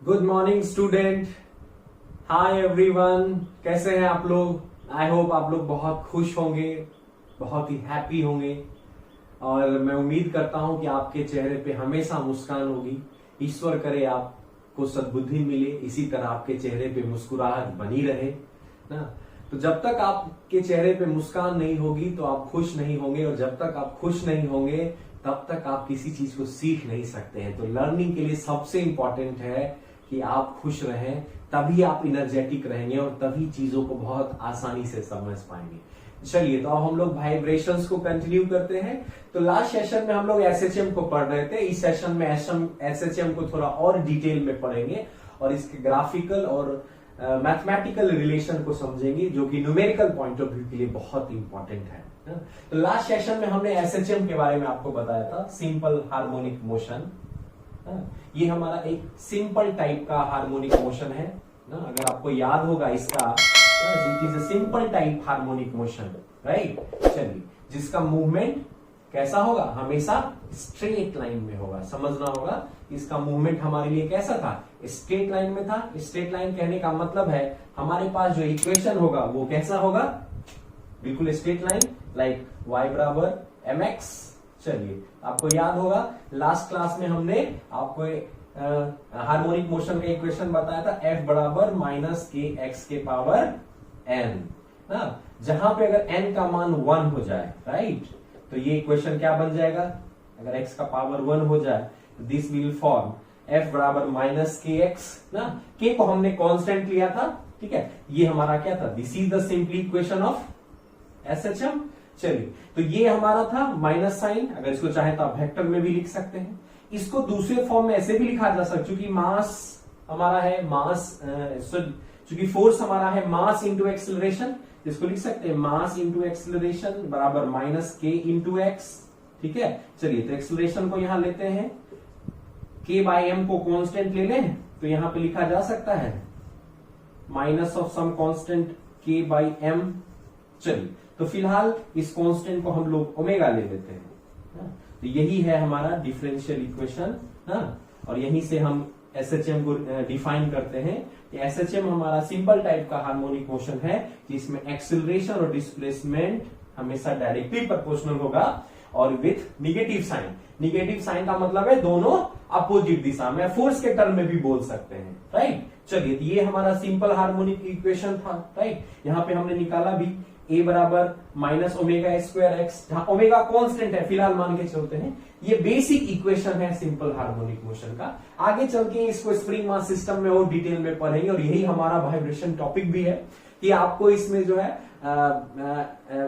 Good morning student. Hi everyone, कैसे हैं आप लोग। आई होप आप लोग बहुत खुश होंगे, बहुत ही हैप्पी होंगे और मैं उम्मीद करता हूं कि आपके चेहरे पे हमेशा मुस्कान होगी। ईश्वर करे आपको सद्बुद्धि मिले, इसी तरह आपके चेहरे पे मुस्कुराहट बनी रहे ना। तो जब तक आपके चेहरे पे मुस्कान नहीं होगी तो आप खुश नहीं होंगे, और जब तक आप खुश नहीं होंगे तब तक आप किसी चीज को सीख नहीं सकते हैं। तो लर्निंग के लिए सबसे इंपॉर्टेंट है कि आप खुश रहें, तभी आप इनर्जेटिक रहेंगे और तभी चीजों को बहुत आसानी से समझ पाएंगे। चलिए, तो अब हम लोग वाइब्रेशंस को कंटिन्यू करते हैं। तो लास्ट सेशन में हम लोग एसएचएम को पढ़ रहे थे। इस सेशन में एसएचएम को थोड़ा और डिटेल में पढ़ेंगे और इसके ग्राफिकल और मैथमेटिकल रिलेशन को समझेंगे, जो कि न्यूमेरिकल पॉइंट ऑफ व्यू के लिए बहुत इंपॉर्टेंट है। तो लास्ट सेशन में हमने एसएचएम के बारे में आपको बताया था, सिंपल हार्मोनिक मोशन। ये हमारा एक सिंपल टाइप का हार्मोनिक मोशन है ना। अगर आपको याद होगा इसका, it is a simple type harmonic motion, right. चलिए, जिसका मूवमेंट कैसा होगा, हमेशा स्ट्रेट लाइन में होगा। समझना होगा इसका मूवमेंट हमारे लिए कैसा था, स्ट्रेट लाइन में था। स्ट्रेट लाइन कहने का मतलब है हमारे पास जो इक्वेशन होगा वो कैसा होगा, बिल्कुल स्ट्रेट लाइन, लाइक y बराबर mx। चलिए, आपको याद होगा लास्ट क्लास में हमने आपको हार्मोनिक मोशन का इक्वेशन बताया था, f बराबर माइनस के एक्स के पावर n ना। जहां पे अगर n का मान 1 हो जाए, राइट, तो ये इक्वेशन क्या बन जाएगा, अगर x का पावर 1 हो जाए तो दिस विल फॉर्म f बराबर माइनस के एक्स ना। k को हमने कांस्टेंट लिया था, ठीक है। ये हमारा क्या था, this is the simply equation of SHM. चलिए, तो ये हमारा था माइनस साइन। अगर इसको चाहे तो आप वेक्टर में भी लिख सकते हैं। इसको दूसरे फॉर्म में ऐसे भी लिखा जा सकता, क्योंकि मास हमारा है चूंकि फोर्स हमारा है मास इंटू एक्सेलरेशन, इसको लिख सकते हैं मास इंटू एक्सेलरेशन बराबर माइनस के इंटू एक्स, ठीक है। चलिए, तो एक्सेलरेशन को यहां लेते हैं, के बाई एम को कांस्टेंट ले लें तो यहां पे लिखा जा सकता है माइनस ऑफ सम कांस्टेंट के बाई एम। चलिए, तो फिलहाल इस कांस्टेंट को हम लोग ओमेगा ले लेते हैं। तो यही है हमारा डिफरेंशियल इक्वेशन ना। और यहीं से हम एसएचएम को डिफाइन करते हैं कि एसएचएम हमारा सिंपल टाइप का हार्मोनिक मोशन है, जिसमें एक्सेलरेशन और डिस्प्लेसमेंट हमेशा डायरेक्टली प्रोपोर्शनल होगा और with negative sign. Negative sign का मतलब है दोनों अपोजिट दिशा में, फोर्स के टर्म में भी बोल सकते हैं, राइट। चलिए, तो ये हमारा सिंपल हार्मोनिक इक्वेशन था, राइट। यहां पे हमने निकाला भी a बराबर माइनस ओमेगा स्क्वायर एक्स, जहां ओमेगा कांस्टेंट है फिलहाल मान के चलते हैं। ये बेसिक इक्वेशन है सिंपल हार्मोनिक मोशन का। आगे चल के इसको स्प्रिंग मास सिस्टम में और डिटेल में पढ़ेंगे, और यही हमारा वाइब्रेशन टॉपिक भी है कि आपको इसमें जो है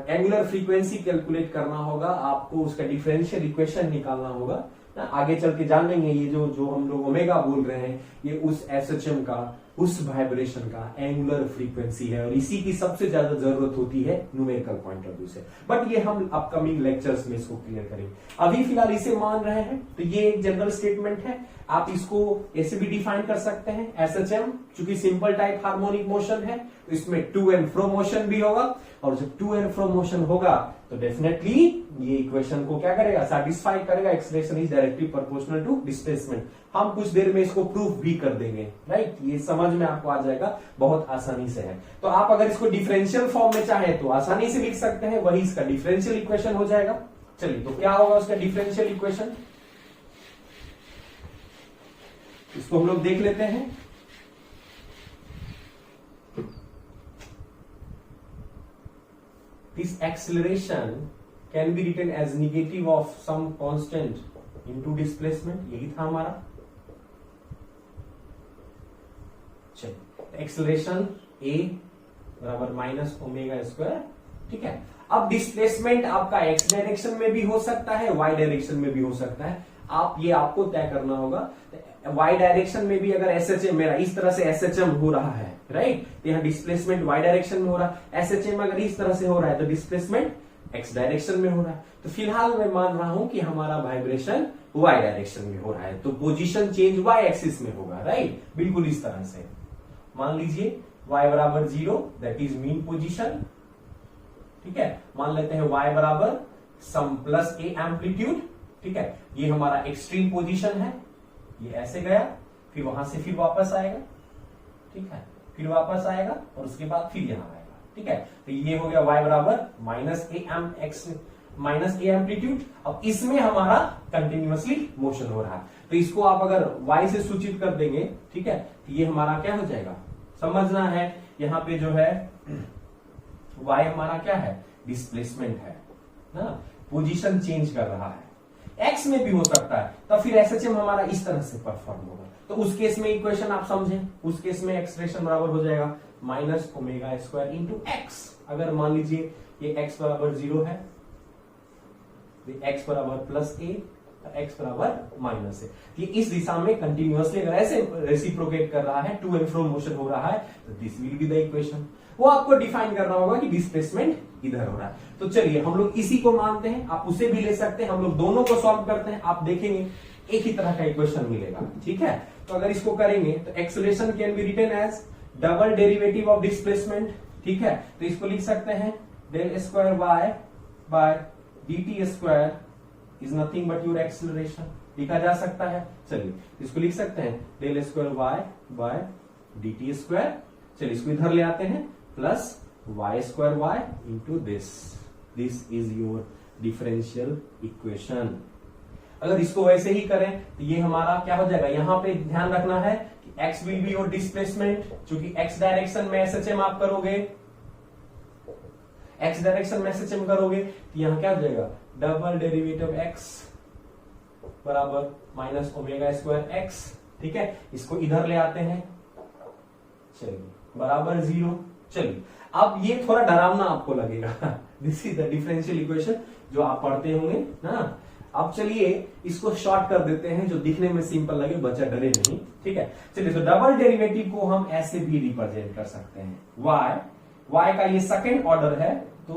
एंगुलर फ्रीक्वेंसी कैलकुलेट करना होगा, आपको उसका डिफरेंशियल इक्वेशन निकालना होगा। आगे चल के जान लेंगे ये जो हम लोग ओमेगा बोल रहे हैं, ये उस एसएचएम का, उस वाइब्रेशन का एंगुलर फ्रीक्वेंसी है, और इसी की सबसे ज्यादा जरूरत होती है न्यूमेरिकल पॉइंट ऑफ व्यू से। बट ये हम अपकमिंग लेक्चर्स में इसको क्लियर करेंगे। अभी फिलहाल इसे मान रहे हैं, तो ये एक जनरल स्टेटमेंट है। आप इसको ऐसे भी डिफाइन कर सकते हैं, एसएचएम चूंकि सिंपल टाइप हार्मोनिक मोशन है तो इसमें टू एंड फ्रो मोशन भी होगा, और जब टू एंड फ्रो मोशन होगा तो डेफिनेटली ये इक्वेशन को क्या करेगा, सेटिस्फाई करेगा। Acceleration is directly proportional to displacement. हम कुछ देर में इसको प्रूफ भी कर देंगे, राइट। ये समझ में आपको आ जाएगा, बहुत आसानी से है। तो आप अगर इसको डिफरेंशियल फॉर्म में चाहे तो आसानी से लिख सकते हैं, वही इसका डिफरेंशियल इक्वेशन हो जाएगा। चलिए, तो क्या होगा उसका डिफरेंशियल इक्वेशन, इसको हम लोग देख लेते हैं। This acceleration can be written as negative of some constant into displacement, यही था हमारा। चलिए, एक्सेलरेशन a बराबर माइनस ओमेगा स्क्वायर, ठीक है। अब डिस्प्लेसमेंट आपका x डायरेक्शन में भी हो सकता है, y डायरेक्शन में भी हो सकता है। आपको तय करना होगा। y डायरेक्शन में भी अगर एसएचएम मेरा इस तरह से एसएचएम हो रहा है, राइट, तो यहाँ डिस्प्लेसमेंट y डायरेक्शन में हो रहा है। एसएचएम अगर इस तरह से हो रहा है तो डिस्प्लेसमेंट x डायरेक्शन में हो रहा है। तो फिलहाल मैं मान रहा हूं कि हमारा वाइब्रेशन y डायरेक्शन में हो रहा है, तो पोजीशन चेंज y एक्सिस में होगा, राइट। बिल्कुल इस तरह से मान लीजिए y बराबर 0, दैट इज मीन पोजीशन, ठीक है। मान लेते हैं y बराबर सम प्लस a एम्पलीट्यूड, ठीक है। ये हमारा एक्सट्रीम पोजीशन है, ये ऐसे गया, फिर वहां से फिर वापस आएगा, ठीक है, फिर वापस आएगा और उसके बाद फिर यहां आएगा, ठीक है। तो ये हो गया y बराबर minus A M X minus A amplitude. अब इसमें हमारा कंटिन्यूअसली मोशन हो रहा है, तो इसको आप अगर y से सूचित कर देंगे, ठीक है, तो ये हमारा क्या हो जाएगा, समझना है यहाँ पे जो है y हमारा क्या है, डिस्प्लेसमेंट है ना, पोजीशन चेंज कर रहा है। x में भी हो सकता है, तब फिर एसएचएम हमारा इस तरह से परफॉर्म होगा। तो उस केस में इक्वेशन आप समझें, उस केस में एक्सप्रेशन बराबर हो जाएगा minus omega square into x. अगर मान लीजिए ये x बराबर 0 है, x बराबर प्लस a, x बराबर माइनस ए, ये इस दिशा में कंटिन्यूअसली अगर ऐसे रेसिप्रोकेट कर रहा है, टू एंड फ्रो मोशन हो रहा है, तो this will be the equation. वो आपको डिफाइन करना होगा कि डिस्प्लेसमेंट इधर हो रहा है। तो चलिए हम लोग इसी को मानते हैं, आप उसे भी ले सकते हैं, हम लोग दोनों को सॉल्व करते हैं, आप देखेंगे एक ही तरह का इक्वेशन मिलेगा, ठीक है। तो अगर इसको करेंगे तो acceleration can be written as double derivative of displacement, ठीक है। तो इसको लिख सकते हैं del square Y by dt square is nothing but your acceleration, लिखा जा सकता है। चलिए इसको लिख सकते हैं del square Y by dt square, चलिए इसको इधर ले आते हैं, plus Y square Y into this is your differential equation. अगर इसको वैसे ही करें तो ये हमारा क्या हो जाएगा, यहां पे ध्यान रखना है कि x will be your displacement, क्योंकि x डायरेक्शन में एसएचएम आप करोगे, x डायरेक्शन में एसएचएम करोगे तो यहां क्या हो जाएगा, डबल डेरिवेटिव x बराबर माइनस ओमेगा स्क्वायर x, ठीक है। इसको इधर ले आते हैं, चलिए बराबर 0। चलिए अब ये थोड़ा डरावना आपको लगेगा, this is the differential equation जो आप पढ़ते होंगे ना। अब चलिए इसको शॉर्ट कर देते हैं, जो दिखने में सिंपल लगे, बच्चा डरे नहीं, ठीक है। चलिए तो डबल डेरिवेटिव को हम ऐसे भी रिप्रेजेंट कर सकते हैं, y का ये सेकंड ऑर्डर है तो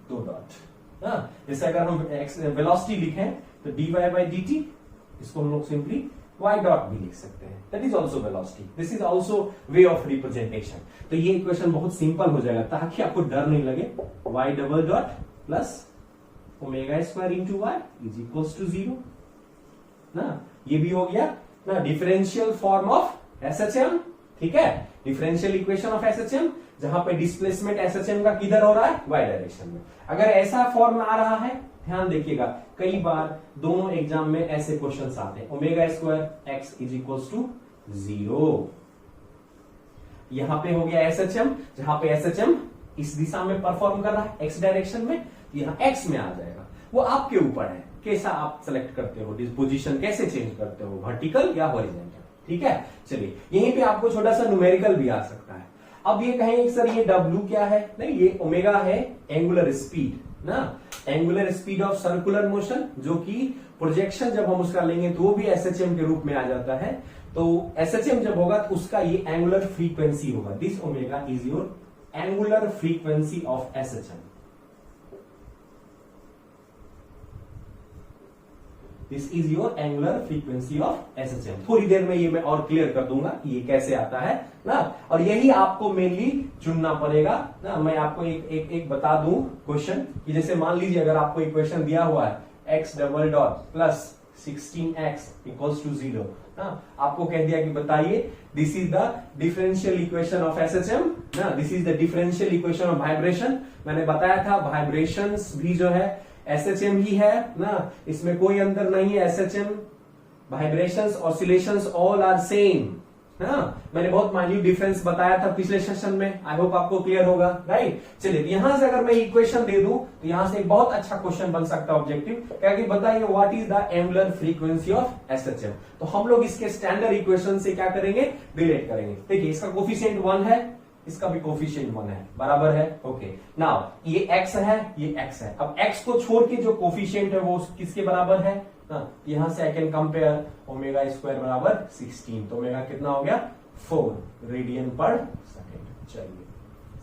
दो डॉट, हाँ, जैसे अगर हम वेलोसिटी लिखें तो dy बाई dt, इसको हम लोग सिंपली y डॉट भी लिख सकते हैं, that is also velocity, this is also way of representation. तो ये इक्वेशन बहुत सिंपल हो जाएगा, ताकि आपको डर नहीं लगे। y double dot plus omega square into Y is equals to 0 ना, ये भी हो गया ना डिफरेंशियल फॉर्म ऑफ एसएचएम, ठीक है, डिफरेंशियल इक्वेशन ऑफ एसएचएम, जहां पे डिस्प्लेसमेंट एसएचएम का किधर हो रहा है, वाई डायरेक्शन में। अगर ऐसा फॉर्म आ रहा है, ध्यान देखिएगा, कई बार दोनों एग्जाम में ऐसे क्वेश्चंस आते हैं, omega square X is equals to 0, यहां पे हो गया एसएचएम, जहां पे एसएचएम इस दिशा में परफॉर्म कर रहा है एक्स डायरेक्शन में, यहां एक्स में आ जाएगा। वो आपके ऊपर है, कैसा आप सेलेक्ट करते हो, पोजीशन कैसे चेंज करते हो, वर्टिकल या हॉरिजॉन्टल, ठीक है। चलिए यहीं पे आपको छोटा सा न्यूमेरिकल भी आ सकता है। अब ये कहें सर ये W क्या है, नहीं ये ओमेगा है एंगुलर स्पीड ना, angular speed of circular motion, जो कि प्रोजेक्शन जब हम उसका लेंगे तो वो भी एसएचएम के रूप में आ जाता है। तो एसएचएम जब होगा तो उसका ये एंगुलर फ्रीक्वेंसी होगा, this omega is your angular frequency of SHM, this is your angular frequency of SHM. थोड़ी देर में ये मैं और क्लियर कर दूंगा कि ये कैसे आता है ना, और यही आपको मेनली चुनना पड़ेगा ना। मैं आपको एक बता दूं क्वेश्चन, कि जैसे मान लीजिए अगर आपको इक्वेशन दिया हुआ है x double dot plus 16x equals to 0 ना, आपको कह दिया कि बताइए this is the differential equation of SHM ना, this is the differential equation of vibration. मैंने बताया था वाइब्रेशंस भी जो है एसएचएम ही है ना, इसमें कोई अंतर नहीं है, SHM vibrations oscillations all are same ना। मैंने बहुत माइन्यूट डिफरेंस बताया था पिछले सेशन में, आई होप आपको क्लियर होगा, राइट। चलिए यहां से अगर मैं इक्वेशन दे दूं तो यहां से एक बहुत अच्छा क्वेश्चन बन सकता है ऑब्जेक्टिव, क्या कि बताइए what is the angular frequency of SHM. तो हम लोग इसके स्टैंडर्ड इक्वेशन से क्या करेंगे, रिलेट करेंगे। देखिए इसका कोफिशिएंट 1 है, इसका भी कोफिशिएंट 1 है, बराबर है, ओके। नाउ ये x है, ये x है। अब x को छोड़ के जो कोफिशिएंट है वो किसके बराबर है ना, यहां से I can compare omega square बराबर 16, तो ओमेगा कितना हो गया 4 रेडियन पर सेकेंड। चलिए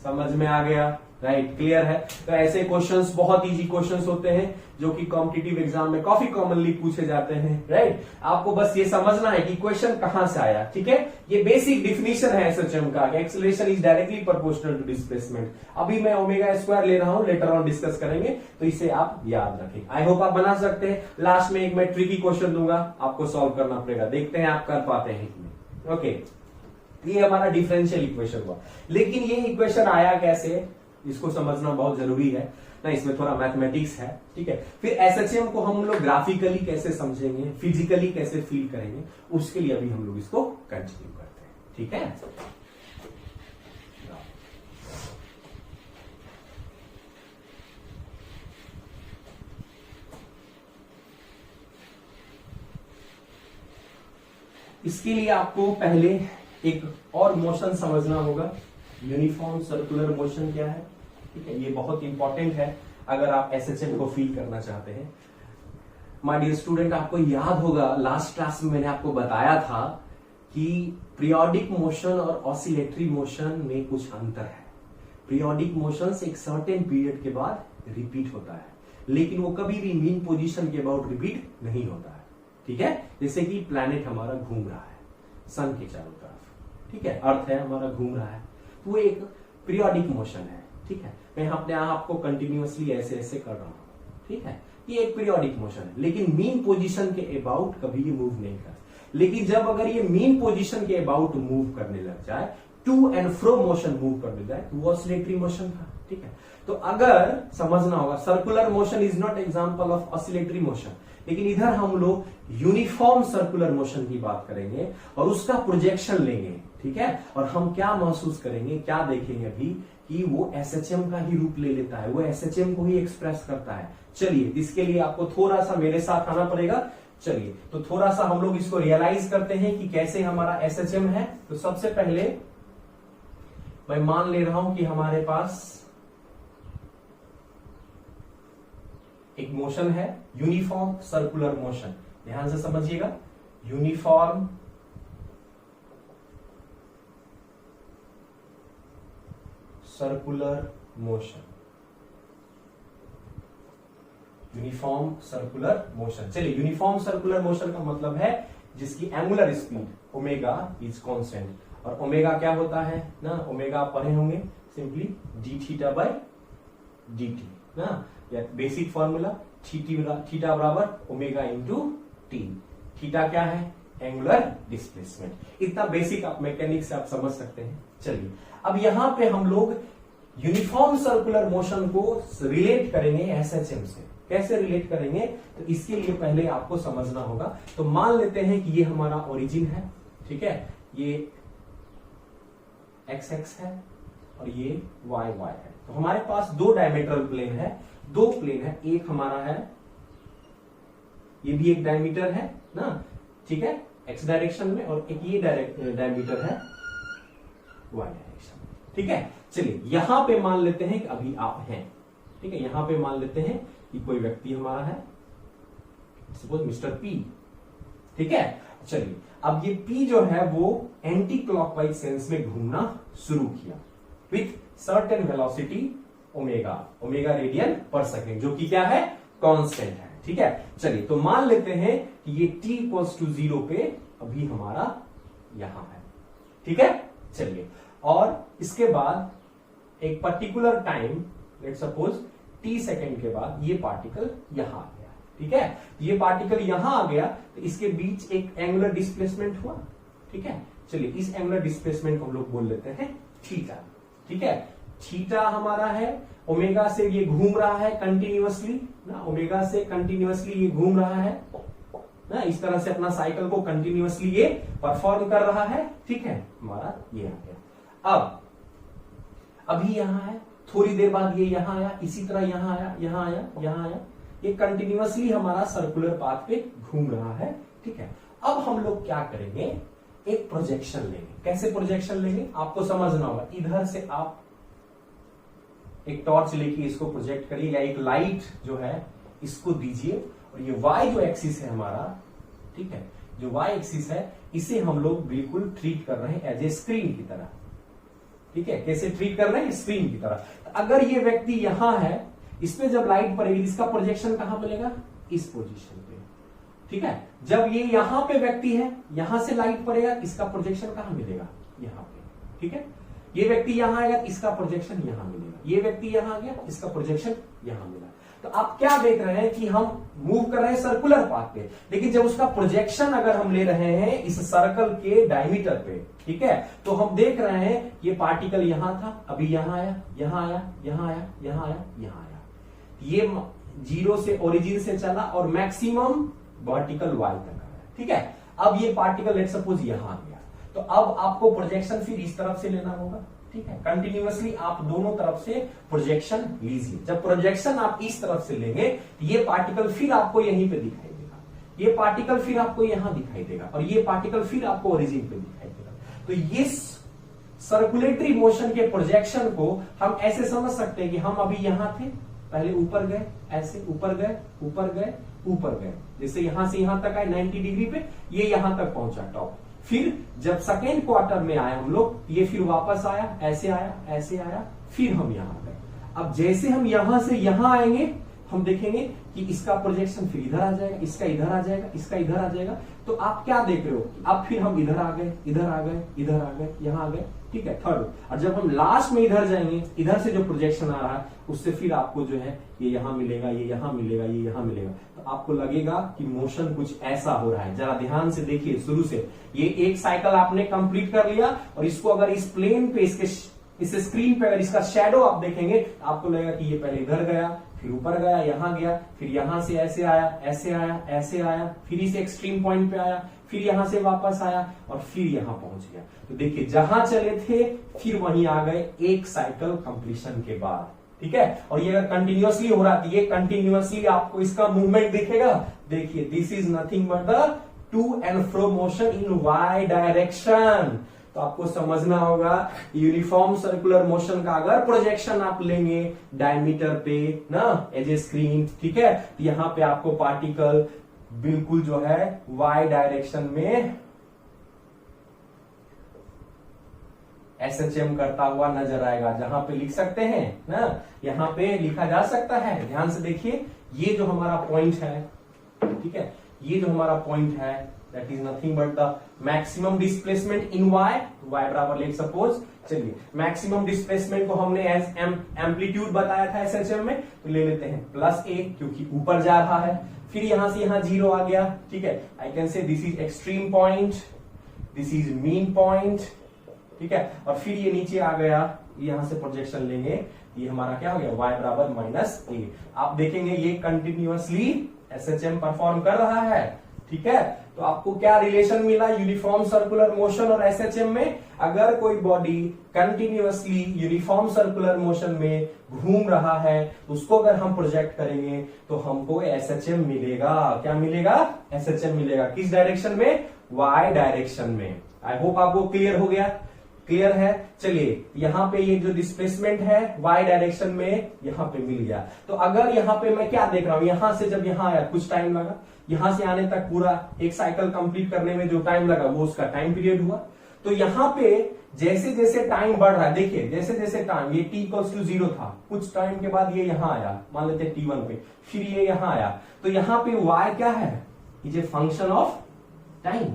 समझ में आ गया, राइट, क्लियर है। तो ऐसे क्वेश्चंस बहुत इजी क्वेश्चंस होते हैं जो कि कॉम्पिटिटिव एग्जाम में काफी कॉमनली पूछे जाते हैं, राइट। आपको बस ये समझना है कि क्वेश्चन कहां से आया, ठीक है। ये बेसिक डिफिनीशन है एसएचएम का, acceleration is directly proportional to displacement. अभी मैं ओमेगा स्क्वायर ले रहा हूं, लेटर ऑन डिस्कस करेंगे, तो इसे आप याद रखें। आई होप आप बना सकते हैं। लास्ट में एक मैं ट्रिकी क्वेश्चन दूंगा, आपको सॉल्व करना पड़ेगा, देखते हैं आप कर पाते हैं कि नहीं। ओके, ये हमारा डिफरेंशियल इक्वेशन हुआ। लेकिन ये इक्वेशन आया कैसे, इसको समझना बहुत जरूरी है ना, इसमें थोड़ा मैथमेटिक्स है, ठीक है। फिर एसएचएम को हम लोग ग्राफिकली कैसे समझेंगे, फिजिकली कैसे फील करेंगे, उसके लिए अभी हम लोग इसको कंटिन्यू करते हैं, ठीक है। इसके लिए आपको पहले एक और मोशन समझना होगा, यूनिफॉर्म सर्कुलर मोशन क्या है, ठीक है। ये बहुत इंपॉर्टेंट है अगर आप एसएचएम को फील करना चाहते हैं। माय डियर स्टूडेंट, आपको याद होगा लास्ट क्लास में मैंने आपको बताया था कि पीरियोडिक मोशन और ऑसिलेटरी मोशन में कुछ अंतर है। पीरियोडिक मोशन एक सर्टेन पीरियड के बाद रिपीट होता है, लेकिन वो कभी भी मीन पोजीशन के अबाउट रिपीट नहीं होता है, ठीक है। जैसे कि प्लैनेट हमारा घूम रहा है सन के चारों तरफ, ठीक है, अर्थ है हमारा घूम रहा है, तो वो एक पीरियोडिक मोशन है, ठीक है। मैं अपने आपको कंटिन्यूअसली ऐसे ऐसे कर रहा हूं, ठीक है, ये एक पीरियोडिक मोशन है, लेकिन मीन पोजीशन के अबाउट कभी ये मूव नहीं कर। लेकिन जब अगर ये मीन पोजीशन के अबाउट मूव करने लग जाए, to and fro motion move करने जाए, तो वो ऑसिलेटरी मोशन था, ठीक है। तो अगर समझना होगा, circular motion is not example of oscillatory motion, लेकिन इधर हम लोग यूनिफॉर्म सर्कुलर मोशन की बात करेंगे और उसका प्रोजेक्शन लेंगे, ठीक है। और हम क्या महसूस करेंगे, क्या देखेंगे अभी कि वो एसएचएम का ही रूप ले लेता है, वो एसएचएम को ही एक्सप्रेस करता है। चलिए, इसके लिए आपको थोड़ा सा मेरे साथ आना पड़ेगा। चलिए, तो थोड़ा सा हम लोग इसको रियलाइज करते हैं कि कैसे हमारा एसएचएम है। तो सबसे पहले मैं मान ले रहा हूं कि हमारे पास एक मोशन है, यूनिफॉर्म सर्कुलर मोशन। ध्यान से समझिएगा, uniform circular motion, uniform circular motion. चलिए, यूनिफॉर्म सर्कुलर मोशन का मतलब है जिसकी angular speed omega is constant, और ओमेगा क्या होता है ना, ओमेगा आप पढ़े होंगे, simply D theta by D T ना, या बेसिक फॉर्मूला थीटा बराबर ओमेगा इंटू टी। थीटा क्या है, एंगुलर डिस्प्लेसमेंट। इतना बेसिक आप मैकेनिक्स से आप समझ सकते हैं। चलिए, अब यहां पे हम लोग यूनिफॉर्म सर्कुलर मोशन को रिलेट करेंगे एसएचएम से। कैसे रिलेट करेंगे, तो इसके लिए पहले आपको समझना होगा। तो मान लेते हैं कि ये हमारा ओरिजिन है, ठीक है, ये एक्स एक्स है और ये वाई वाई है। तो हमारे पास दो डायमीटरल प्लेन है, दो प्लेन है, एक हमारा है, ये भी एक डायमीटर है ना, ठीक है, एक्स डायरेक्शन में, और एक ये डायमीटर है वाई डायरेक्शन में, ठीक है। चलिए, यहां पे मान लेते हैं कि अभी आप हैं, ठीक है, यहां पे मान लेते हैं कि कोई व्यक्ति हमारा है, सपोज मिस्टर पी, ठीक है। चलिए, अब ये पी जो है वो एंटी क्लॉकवाइज सेंस में घूमना शुरू किया with certain velocity omega, omega radian पर सेकेंड, जो कि क्या है, कांस्टेंट है, ठीक है। चलिए, तो मान लेते हैं कि ये t इक्वल्स टू 0 पे अभी हमारा यहां है, ठीक है। चलिए, और इसके बाद एक particular time, let's suppose t second के बाद ये पार्टिकल यहां आ गया, ठीक है। ये पार्टिकल यहां आ गया तो इसके बीच एक एंगुलर डिस्प्लेसमेंट हुआ, ठीक है। चलिए, इस एंगुलर डिस्प्लेसमेंट को हम लोग बोल लेते हैं थीटा, ठीक है। थीटा हमारा है, ओमेगा से ये घूम रहा है कंटिन्यूअसली ना, ओमेगा से कंटिन्यूअसली ये घूम रहा है ना, इस तरह से अपना साइकिल को कंटिन्यूअसली ये परफॉर्म कर रहा है, ठीक है। हमारा ये आ गया। अब अभी यहां है, थोड़ी देर बाद ये यहां आया, इसी तरह यहां आया, यहां आया, यहां आया, ये कंटिन्यूअसली हमारा सर्कुलर पाथ पे घूम रहा है, ठीक है। अब हम लोग क्या करेंगे, एक प्रोजेक्शन लेंगे। कैसे प्रोजेक्शन लेंगे, आपको समझना होगा। इधर से आप एक टॉर्च लेके इसको प्रोजेक्ट करिए, या एक लाइट जो है इसको दीजिए, और ये वाई जो एक्सिस है हमारा, ठीक है, जो वाई एक्सिस है, इसे हम लोग बिल्कुल ट्रीट कर रहे हैं एज ए स्क्रीन की तरह, ठीक है। कैसे ट्रीट कर रहे हैं, स्क्रीन की तरह। अगर ये व्यक्ति यहां है, इस पे जब लाइट पड़ेगी, इसका प्रोजेक्शन कहां मिलेगा, इस पोजीशन पे, ठीक है। जब ये यहां पे व्यक्ति है, यहां से लाइट पड़ेगा, इसका प्रोजेक्शन कहां मिलेगा, यहां पे, ठीक है। ये व्यक्ति यहां आएगा, इसका प्रोजेक्शन यहां मिलेगा, ये व्यक्ति यहां आ गया, इसका प्रोजेक्शन यहां मिला। तो आप क्या देख रहे हैं कि हम मूव कर रहे हैं सर्कुलर पाथ पे, लेकिन जब उसका प्रोजेक्शन अगर हम ले रहे हैं इस सर्कल के डायमीटर पे, ठीक है, तो हम देख रहे हैं ये पार्टिकल यहां था, अभी यहां आया, यहां आया, यहां आया, यहां आया, यहां आया, ये जीरो से ओरिजिन से चला और मैक्सिमम वर्टिकल वाई तक आया, ठीक है। अब ये पार्टिकल लेट सपोज यहां आ गया, तो अब आपको प्रोजेक्शन फिर इस तरफ से लेना होगा, ठीक है। कंटिन्यूअसली आप दोनों तरफ से प्रोजेक्शन लीजिए। जब प्रोजेक्शन आप इस तरफ से लेंगे तो ये पार्टिकल फिर आपको यहीं पे दिखाई देगा, ये पार्टिकल फिर आपको यहां दिखाई देगा और ये पार्टिकल फिर आपको ओरिजिन पे दिखाई देगा। तो ये सर्कुलेटरी मोशन के प्रोजेक्शन को हम ऐसे समझ सकते हैं कि हम अभी यहां थे, पहले ऊपर गए, ऐसे ऊपर गए, ऊपर गए, ऊपर गए, जैसे यहां से यहां तक आए 90 डिग्री पे, ये यहां तक पहुंचा टॉप। फिर जब सेकेंड क्वार्टर में आए हम लोग, ये फिर वापस आया, ऐसे आया, ऐसे आया, फिर हम यहां गए। अब जैसे हम यहां से यहां आएंगे, हम देखेंगे कि इसका प्रोजेक्शन फिर इधर आ जाएगा, इसका इधर आ जाएगा, इसका इधर आ जाएगा। तो आप क्या देख रहे हो, अब फिर हम इधर आ गए, इधर आ गए, इधर आ गए, यहां आ गए, ठीक है, थर्ड। और जब हम लास्ट में इधर जाएंगे, इधर से जो प्रोजेक्शन आ रहा है उससे फिर आपको जो है ये यहां मिलेगा, ये यहां मिलेगा, ये यहां मिलेगा। तो आपको लगेगा कि मोशन कुछ ऐसा हो रहा है। जरा ध्यान से देखिए शुरू से, ये एक साइकिल आपने कंप्लीट कर लिया और इसको अगर इस प्लेन पे, इस स्क्रीन पे अगर इसका शेडो आप देखेंगे तो आपको लगेगा कि ये पहले इधर गया, फिर ऊपर गया, यहां गया, फिर यहां से ऐसे आया, ऐसे आया, ऐसे आया, फिर इस एक्सट्रीम पॉइंट पे आया, फिर यहां से वापस आया और फिर यहां पहुंच गया। तो देखिए जहां चले थे फिर वहीं आ गए एक साइकिल कंप्लीशन के बाद, ठीक है। और ये अगर कंटिन्यूअसली हो रहा है, ये कंटिन्यूअसली आपको इसका मूवमेंट दिखेगा। देखिए this is nothing but the to and fro motion in Y direction. तो आपको समझना होगा यूनिफॉर्म सर्कुलर मोशन का अगर प्रोजेक्शन आप लेंगे डायमीटर पे ना, एज ए स्क्रीन, ठीक है, तो यहां पे आपको पार्टिकल बिल्कुल जो है वाई डायरेक्शन में SHM करता हुआ नजर आएगा। जहां पे लिख सकते हैं ना, यहां पे लिखा जा सकता है, ध्यान से देखिए, ये जो हमारा पॉइंट है, ठीक है, ये जो हमारा पॉइंट है that is nothing but the maximum displacement in Y, Y बराबर लेट सपोज, चलिए मैक्सिमम डिस्प्लेसमेंट को हमने एज एम्पलीट्यूड बताया था SHM में, तो ले लेते हैं +a क्योंकि ऊपर जा रहा है। फिर यहां से यहां 0 आ गया, ठीक है, I can say this is extreme point, this is mean point, ठीक है, और फिर ये नीचे आ गया, यहां से प्रोजेक्शन लेंगे, ये हमारा क्या हो गया, y बराबर -a। आप देखेंगे ये कंटिन्यूअसली SHM परफॉर्म कर रहा है, ठीक है। तो आपको क्या रिलेशन मिला यूनिफॉर्म सर्कुलर मोशन और SHM में? अगर कोई body continuously uniform circular motion में घूम रहा है, उसको अगर हम प्रोजेक्ट करेंगे तो हमको SHM मिलेगा। क्या मिलेगा? SHM मिलेगा। किस डायरेक्शन में? y डायरेक्शन में। आई होप आपको क्लियर हो गया। क्लियर है? चलिए यहां पे ये जो डिस्प्लेसमेंट है y डायरेक्शन में यहां पे मिल गया। तो अगर यहां पे मैं क्या देख रहा हूं, यहां से जब यहां आया कुछ टाइम लगा, यहां से आने तक पूरा एक साइकिल कंप्लीट करने में जो टाइम लगा वो उसका टाइम पीरियड हुआ। तो यहां पे जैसे जैसे टाइम बढ़ रहा है, देखिए जैसे जैसे टाइम, ये t = 0 था, कुछ टाइम के बाद ये यहां आया, मान लेते हैं t1 पे, फिर ये यहां आया, तो यहां पे y क्या है? Is a function of time,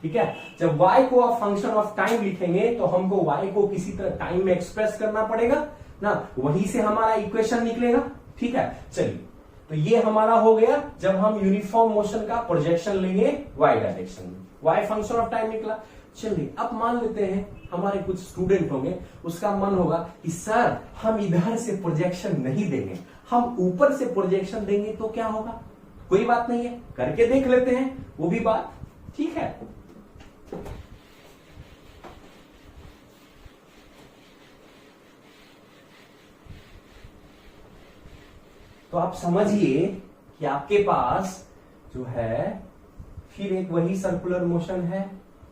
ठीक है। जब y को आप फंक्शन ऑफ टाइम लिखेंगे तो हमको y को किसी तरह टाइम में एक्सप्रेस करना पड़ेगा ना, वहीं से हमारा इक्वेशन निकलेगा, ठीक है। चलिए तो ये हमारा हो गया जब हम यूनिफॉर्म मोशन का प्रोजेक्शन लेंगे y डायरेक्शन में, y फंक्शन ऑफ टाइम निकला। चलिए अब मान लेते हैं हमारे कुछ स्टूडेंट होंगे, उसका मन होगा कि सर हम इधर से प्रोजेक्शन नहीं देंगे, हम ऊपर से प्रोजेक्शन देंगे तो क्या होगा? कोई बात नहीं है, करके देख लेते हैं, वो भी बात ठीक है। तो आप समझिए कि आपके पास जो है फिर एक वही सर्कुलर मोशन है,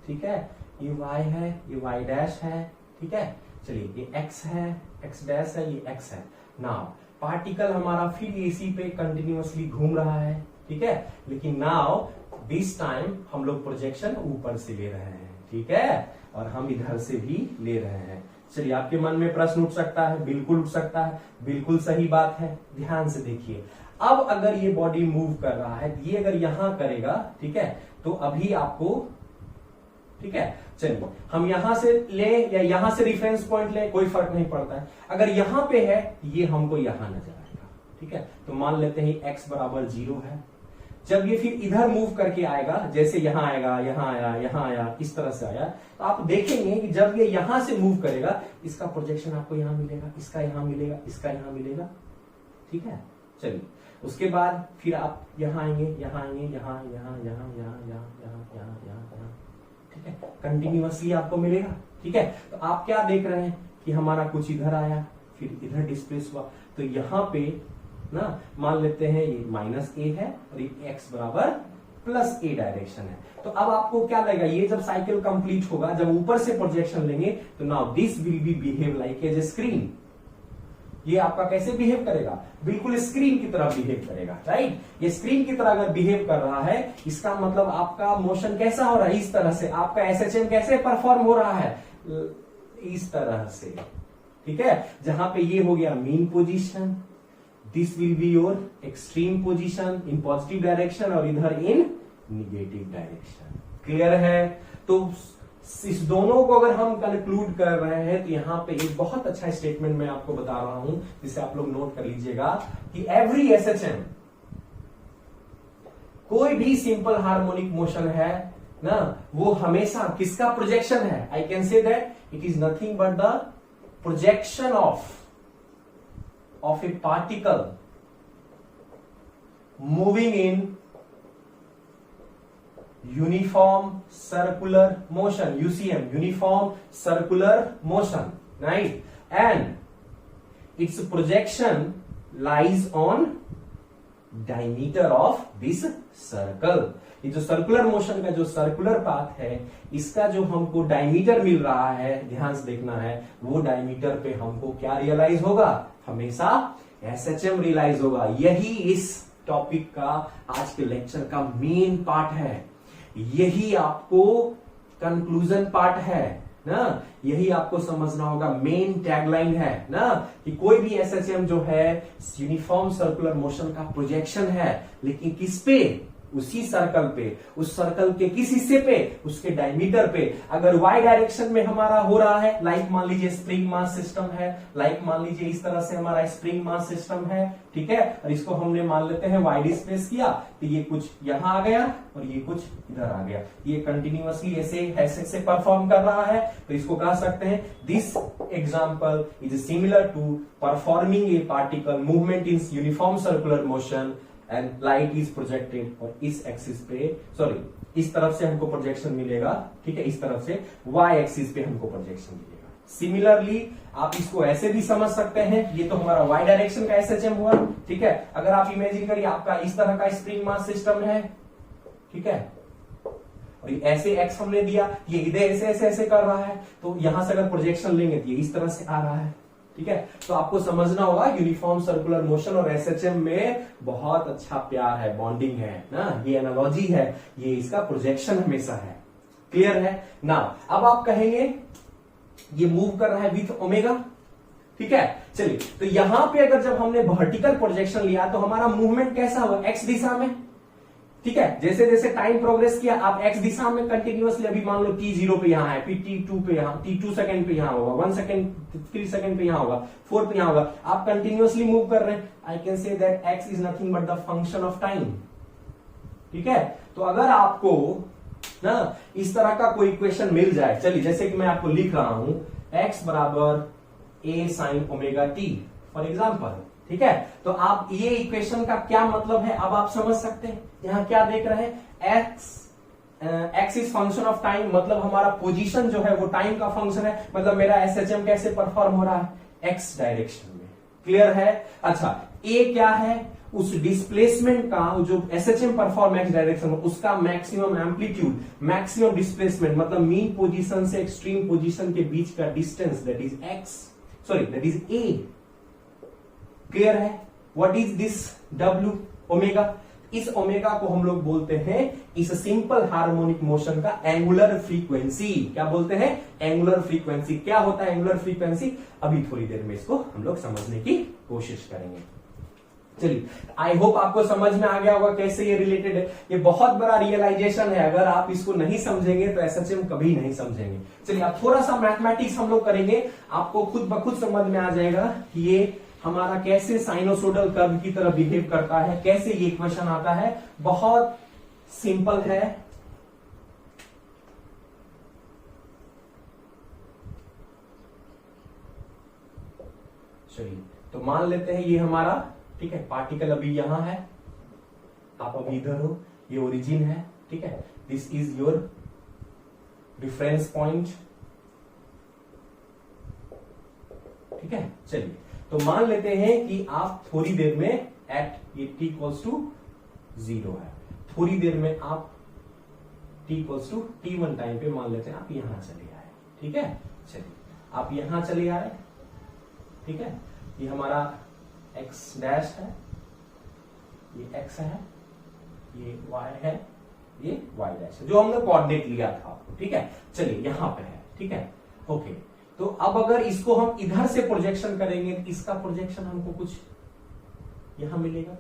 ठीक है, ये y है, ये y डैश है, ठीक है। चलिए ये x है, x डैश है, ये x है। नाउ पार्टिकल हमारा फिर इसी पे कंटिन्यूअसली घूम रहा है, ठीक है, लेकिन नाउ दिस टाइम हम लोग प्रोजेक्शन ऊपर से ले रहे हैं, ठीक है, और हम इधर से भी ले रहे हैं। चलिए आपके मन में प्रश्न उठ सकता है, बिल्कुल उठ सकता है, बिल्कुल सही बात है। ध्यान से देखिए, अब अगर ये बॉडी मूव कर रहा है, ये अगर यहां करेगा, ठीक है, तो अभी आपको, ठीक है, चलिए हम यहां से ले या यहां से रेफरेंस पॉइंट ले, कोई फर्क नहीं पड़ता है। अगर यहां पे है ये हमको यहां नजर आएगा, ठीक है, तो मान लेते हैं x बराबर 0 है। जब ये फिर इधर मूव करके आएगा, जैसे यहां आएगा, यहां आया, यहां आया, इस तरह से आया, तो आप देखेंगे कि जब ये यहां से मूव करेगा, इसका प्रोजेक्शन आपको यहां मिलेगा, इसका यहां मिलेगा, इसका यहां मिलेगा। ठीक है, चलिए उसके बाद फिर आप यहां आएंगे, यहां आएंगे, यहां यहां यहां यहां यहां यहां यहां यहां, ठीक है, कंटिन्यूअसली आपको मिलेगा। ठीक है, तो आप क्या देख रहे हैं कि हमारा कुछ इधर आया, फिर इधर डिस्प्लेस हुआ, तो यहां पे ना मान लेते हैं ये -a है और ये x बराबर +a डायरेक्शन है। तो अब आपको क्या लगेगा, ये जब साइकिल कंप्लीट होगा, जब ऊपर से प्रोजेक्शन लेंगे, तो now this will be behave like as a screen. ये आपका कैसे बिहेव करेगा, बिल्कुल स्क्रीन की तरह बिहेव करेगा, राइट। ये स्क्रीन की तरह अगर बिहेव कर रहा है, इसका मतलब आपका मोशन कैसा हो रहा है, इस तरह से। आपका SHM कैसे परफॉर्म हो रहा है, इस तरह से। ठीक है, जहां पे ये हो गया mean position, this will be your extreme position in positive direction और इधर इन निगेटिव डायरेक्शन। क्लियर है। तो इस दोनों को अगर हम कंक्लूड कर रहे हैं, तो यहां पे एक बहुत अच्छा स्टेटमेंट मैं आपको बता रहा हूं, जिसे आप लोग नोट कर लीजिएगा कि एवरी SHM, कोई भी सिंपल हार्मोनिक मोशन है ना, वो हमेशा किसका प्रोजेक्शन है। I can say that it is nothing but the projection of a particle moving in uniform circular motion, UCM, uniform circular motion, right? And its projection lies on diameter of this circle. ये जो circular motion का जो circular path है, इसका जो हमको diameter मिल रहा है, ध्यान से देखना है, वो डायमीटर पे हमको क्या रियलाइज होगा, हमेशा SHM रियलाइज होगा। यही इस टॉपिक का आज के लेक्चर का मेन पार्ट है, यही आपको कंक्लूजन पार्ट है ना, यही आपको समझना होगा, मेन टैगलाइन है ना, कि कोई भी SHM जो है यूनिफॉर्म सर्कुलर मोशन का प्रोजेक्शन है, लेकिन किस पे, उसी सर्कल पे, उस सर्कल के किस हिस्से पे, उसके डायमीटर पे। अगर y डायरेक्शन में हमारा हो रहा है, लाइक मान लीजिए स्प्रिंग मास सिस्टम है, लाइक मान लीजिए इस तरह से हमारा स्प्रिंग मास सिस्टम है, ठीक है, और इसको हमने मान लेते हैं y डिस्प्लेस किया, तो ये कुछ यहां आ गया और ये कुछ इधर आ गया, ये कंटिन्यूअसली ऐसे परफॉर्म कर रहा है, तो इसको कह सकते हैं this example is similar to performing a particle movement in uniform circular motion and light is projected, और इस एक्सिस पे, सॉरी इस तरफ से हमको प्रोजेक्शन मिलेगा, ठीक है, इस तरफ से y एक्सिस पे हमको प्रोजेक्शन मिलेगा। सिमिलरली आप इसको ऐसे भी समझ सकते हैं, ये तो हमारा y डायरेक्शन का SHM हुआ, ठीक है। अगर आप इमेजिन करिए आपका इस तरह का स्प्रिंग मास सिस्टम है, ठीक है, और ऐसे x हमने दिया, ये इधर ऐसे ऐसे ऐसे कर रहा है, तो यहां से अगर प्रोजेक्शन लेंगे तो ये इस तरह से आ रहा है, ठीक है। तो आपको समझना होगा यूनिफॉर्म सर्कुलर मोशन और SHM में बहुत अच्छा प्यार है, बॉन्डिंग है ना, ये एनालॉजी है, ये इसका प्रोजेक्शन हमेशा है। क्लियर है ना। अब आप कहेंगे ये मूव कर रहा है विथ ओमेगा, ठीक है। चलिए, तो यहां पे अगर जब हमने वर्टिकल प्रोजेक्शन लिया, तो हमारा मूवमेंट कैसा हुआ, x दिशा में, ठीक है। जैसे जैसे टाइम प्रोग्रेस किया, आप x दिशा में कंटिन्यूअसली, अभी मान लो t0 पे यहां है, फिर t2 पे यहां, t2 सेकंड पे यहां होगा, 1 सेकंड, 3 सेकंड पे यहां होगा, 4 पे यहां होगा, आप कंटिन्यूअसली मूव कर रहे हैं। आई can say that x is nothing but the function of time, ठीक है। तो अगर आपको ना इस तरह का कोई इक्वेशन मिल जाए, चलिए जैसे कि मैं आपको लिख रहा हूं, x बराबर a sin omega t for example, ठीक है। तो आप ये इक्वेशन का क्या मतलब है, अब आप समझ सकते हैं। यहां क्या देख रहे हैं, x is function of time, मतलब हमारा पोजीशन जो है वो टाइम का फंक्शन है, मतलब मेरा SHM कैसे परफॉर्म हो रहा है, x डायरेक्शन में। क्लियर है। अच्छा, a क्या है, उस डिस्प्लेसमेंट का जो SHM परफॉर्म x डायरेक्शन में, उसका मैक्सिमम एम्पलीट्यूड, मैक्सिमम डिस्प्लेसमेंट, मतलब मीन पोजीशन से एक्सट्रीम पोजीशन के बीच का distance, that is that is a। Clear है। What is this w, omega. इस ओमेगा को हम लोग बोलते हैं इस सिंपल हार्मोनिक मोशन का एंगुलर फ्रीक्वेंसी। क्या बोलते हैं, एंगुलर फ्रीक्वेंसी। क्या होता है एंगुलर फ्रीक्वेंसी, अभी थोड़ी देर में इसको हम लोग समझने की कोशिश करेंगे। चलिए, आई होप आपको समझ में आ गया होगा कैसे ये रिलेटेड है। ये बहुत बड़ा रियलाइजेशन है, अगर आप इसको नहीं समझेंगे तो SHM कभी नहीं समझेंगे। चलिए, अब थोड़ा सा मैथमेटिक्स हम लोग करेंगे, आपको खुद ब खुद समझ में आ जाएगा कि ये हमारा कैसे साइनोसोडल कर्व की तरह बिहेव करता है, कैसे ये इक्वेशन आता है, बहुत सिंपल है। चलिए तो मान लेते हैं ये हमारा, ठीक है, पार्टिकल अभी यहां है, आप अभी इधर हो, ये ओरिजिन है, ठीक है, this is your reference point, ठीक है। चलिए तो मान लेते हैं कि आप थोड़ी देर में एट ये t इक्वल्स टू 0 है, थोड़ी देर में आप t equals to t1 time पे मान लेते हैं आप यहां चले आए, ठीक है। चलिए आप यहां चले आए, ठीक है, ये हमारा x डैश है, ये x है, ये y है, ये y डैश है, जो हमने कोऑर्डिनेट लिया था आपको, ठीक है। चलिए यहां पे है, ठीक है, ओके। तो अब अगर इसको हम इधर से प्रोजेक्शन करेंगे तो इसका प्रोजेक्शन हमको कुछ यहां मिलेगा,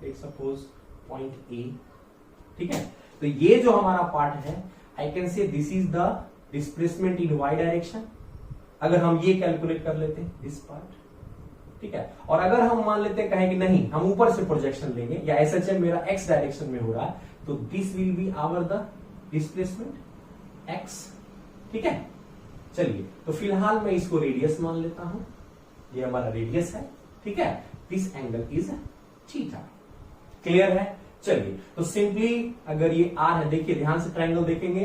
एक सपोज पॉइंट ए, ठीक है। तो ये जो हमारा पार्ट है, I can say this is the displacement in Y direction, अगर हम ये कैलकुलेट कर लेते हैं दिस पार्ट, ठीक है। और अगर हम मान लेते हैं, कहें कि नहीं हम ऊपर से प्रोजेक्शन लेंगे, या एसएचएम मेरा एक्स डायरेक्शन में हो रहा है, तो this will be our the displacement X, ठीक है। चलिए तो फिलहाल मैं इसको रेडियस मान लेता हूं, ये हमारा रेडियस है, ठीक है। This angle is theta, clear है। चलिए तो सिंपली अगर ये आर है, देखिए ध्यान से ट्रायंगल देखेंगे,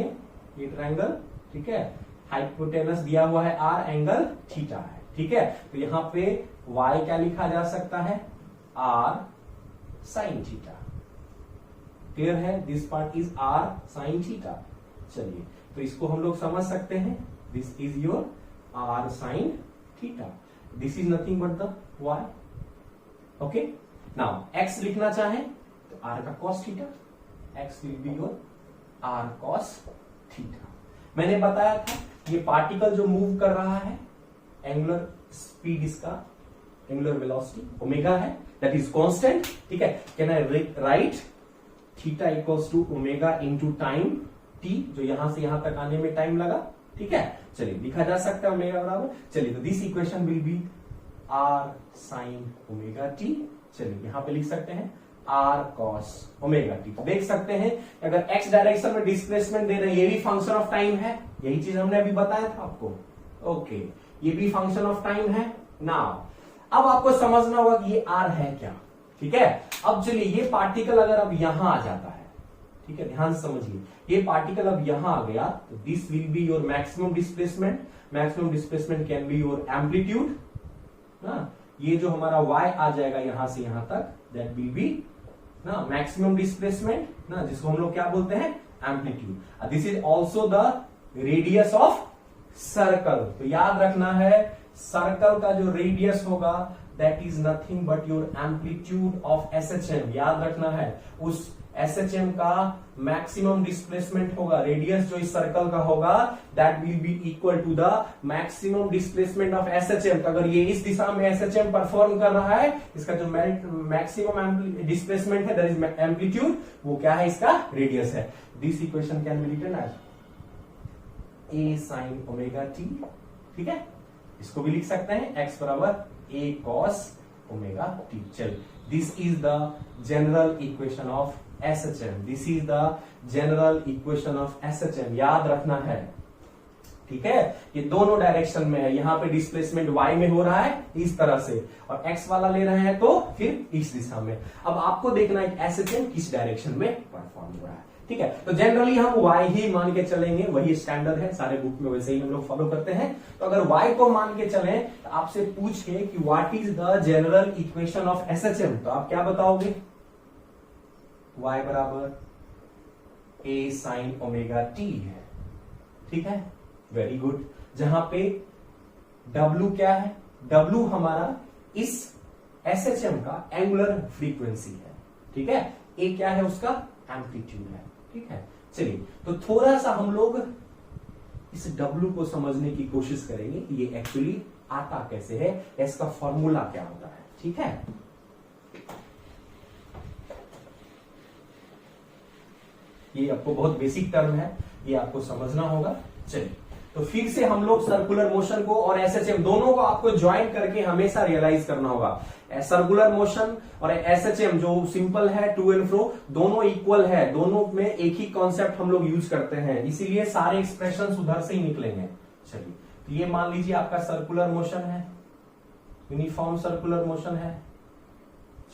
ये ट्रायंगल, ठीक है, हाइपोटेनस दिया हुआ है आर, एंगल थीटा है, ठीक है। तो यहां पे y क्या लिखा जा सकता है, आर साइन थीटा, क्लियर है, this part is R sine theta. चलिए तो इसको हम लोग समझ सकते हैं, this is your R sine theta, this is nothing but the y, okay. Now x लिखना चाहे तो r का cos theta, x will be your r cos theta. मैंने बताया था ये पार्टिकल जो मूव कर रहा है, एंगुलर स्पीड इसका, एंगुलर वेलोसिटी ओमेगा है, दैट इज कांस्टेंट, ठीक है। Can I write theta equals to omega into time t, जो यहां से यहां तक आने में टाइम लगा, ठीक है। चलिए लिखा जा सकता है ओमेगा बराबर, चलिए तो this equation will be r sine omega t, चलिए यहां पे लिख सकते हैं r cos ओमेगा t। तो देख सकते हैं अगर x डायरेक्शन में डिस्प्लेसमेंट दे रहे हैं, ये भी फंक्शन ऑफ टाइम है, यही चीज हमने अभी बताया था आपको, ओके, ये भी फंक्शन ऑफ टाइम है। नाउ अब आपको समझना होगा कि ये r है क्या, ठीक है। अब चलिए ये पार्टिकल अगर अब यहां आ जाता है, ठीक है, ध्यान से समझिए, ये पार्टिकल अब यहां आ गया तो this will be your maximum displacement, maximum displacement can be your amplitude, ये जो हमारा y आ जाएगा यहां से यहां तक, दैट विल बी ना मैक्सिमम डिस्प्लेसमेंट, ना जिसको हम लोग क्या बोलते हैं, amplitude. This is also the radius of circle, तो याद रखना है सर्कल का जो रेडियस होगा that is nothing but your amplitude of SHM, याद रखना है उस एसएचएम का मैक्सिमम डिस्प्लेसमेंट होगा, रेडियस जो इस सर्कल का होगा that will be equal to the maximum displacement of SHM. तो अगर ये इस दिशा में एसएचएम परफॉर्म कर रहा है, इसका जो मैक्सिमम डिस्प्लेसमेंट है दैट इज एम्पलीट्यूड, वो क्या है, इसका रेडियस है। This equation can be written as a sine omega T, ठीक है, इसको भी लिख सकते हैं x बराबर a cos ओमेगा टी। चलिए this is the general equation of SHM, this is the general equation of SHM, याद रखना है, ठीक है। ये दोनों डायरेक्शन में है, यहां पे डिस्प्लेसमेंट y में हो रहा है इस तरह से, और x वाला ले रहे हैं तो फिर इस दिशा में। अब आपको देखना है कि SHM किस डायरेक्शन में परफॉर्म हो रहा है, ठीक है। तो जनरली हम y ही मान के चलेंगे, वही स्टैंडर्ड है, सारे बुक में वैसे ही हम लोग फॉलो करते हैं। तो अगर y को मान के चलें तो आपसे पूछे कि what is the general equation of SHM, तो आप क्या बताओगे, y बराबर a साइन ओमेगा t है, ठीक है, वेरी गुड। जहां पे w क्या है, w हमारा इस SHM का एंगुलर फ्रीक्वेंसी है, ठीक है, a क्या है उसका एम्पलीट्यूड है, ठीक है। चलिए तो थोड़ा सा हम लोग इस W को समझने की कोशिश करेंगे कि ये एक्चुअली आता कैसे है, इसका फॉर्मूला क्या होता है, ठीक है। ये आपको बहुत बेसिक टर्म है, ये आपको समझना होगा। चलिए तो फिर से हम लोग सर्कुलर मोशन को और एसएचएम दोनों को आपको ज्वाइन करके हमेशा रियलाइज करना होगा। सर्कुलर मोशन और एसएचएम जो सिंपल है, टू एंड फ्रो दोनों इक्वल है, दोनों में एक ही कॉन्सेप्ट हम लोग यूज करते हैं, इसीलिए सारे एक्सप्रेशन उधर से ही निकलेंगे। चलिए, तो ये मान लीजिए आपका सर्कुलर मोशन है, यूनिफॉर्म सर्कुलर मोशन है।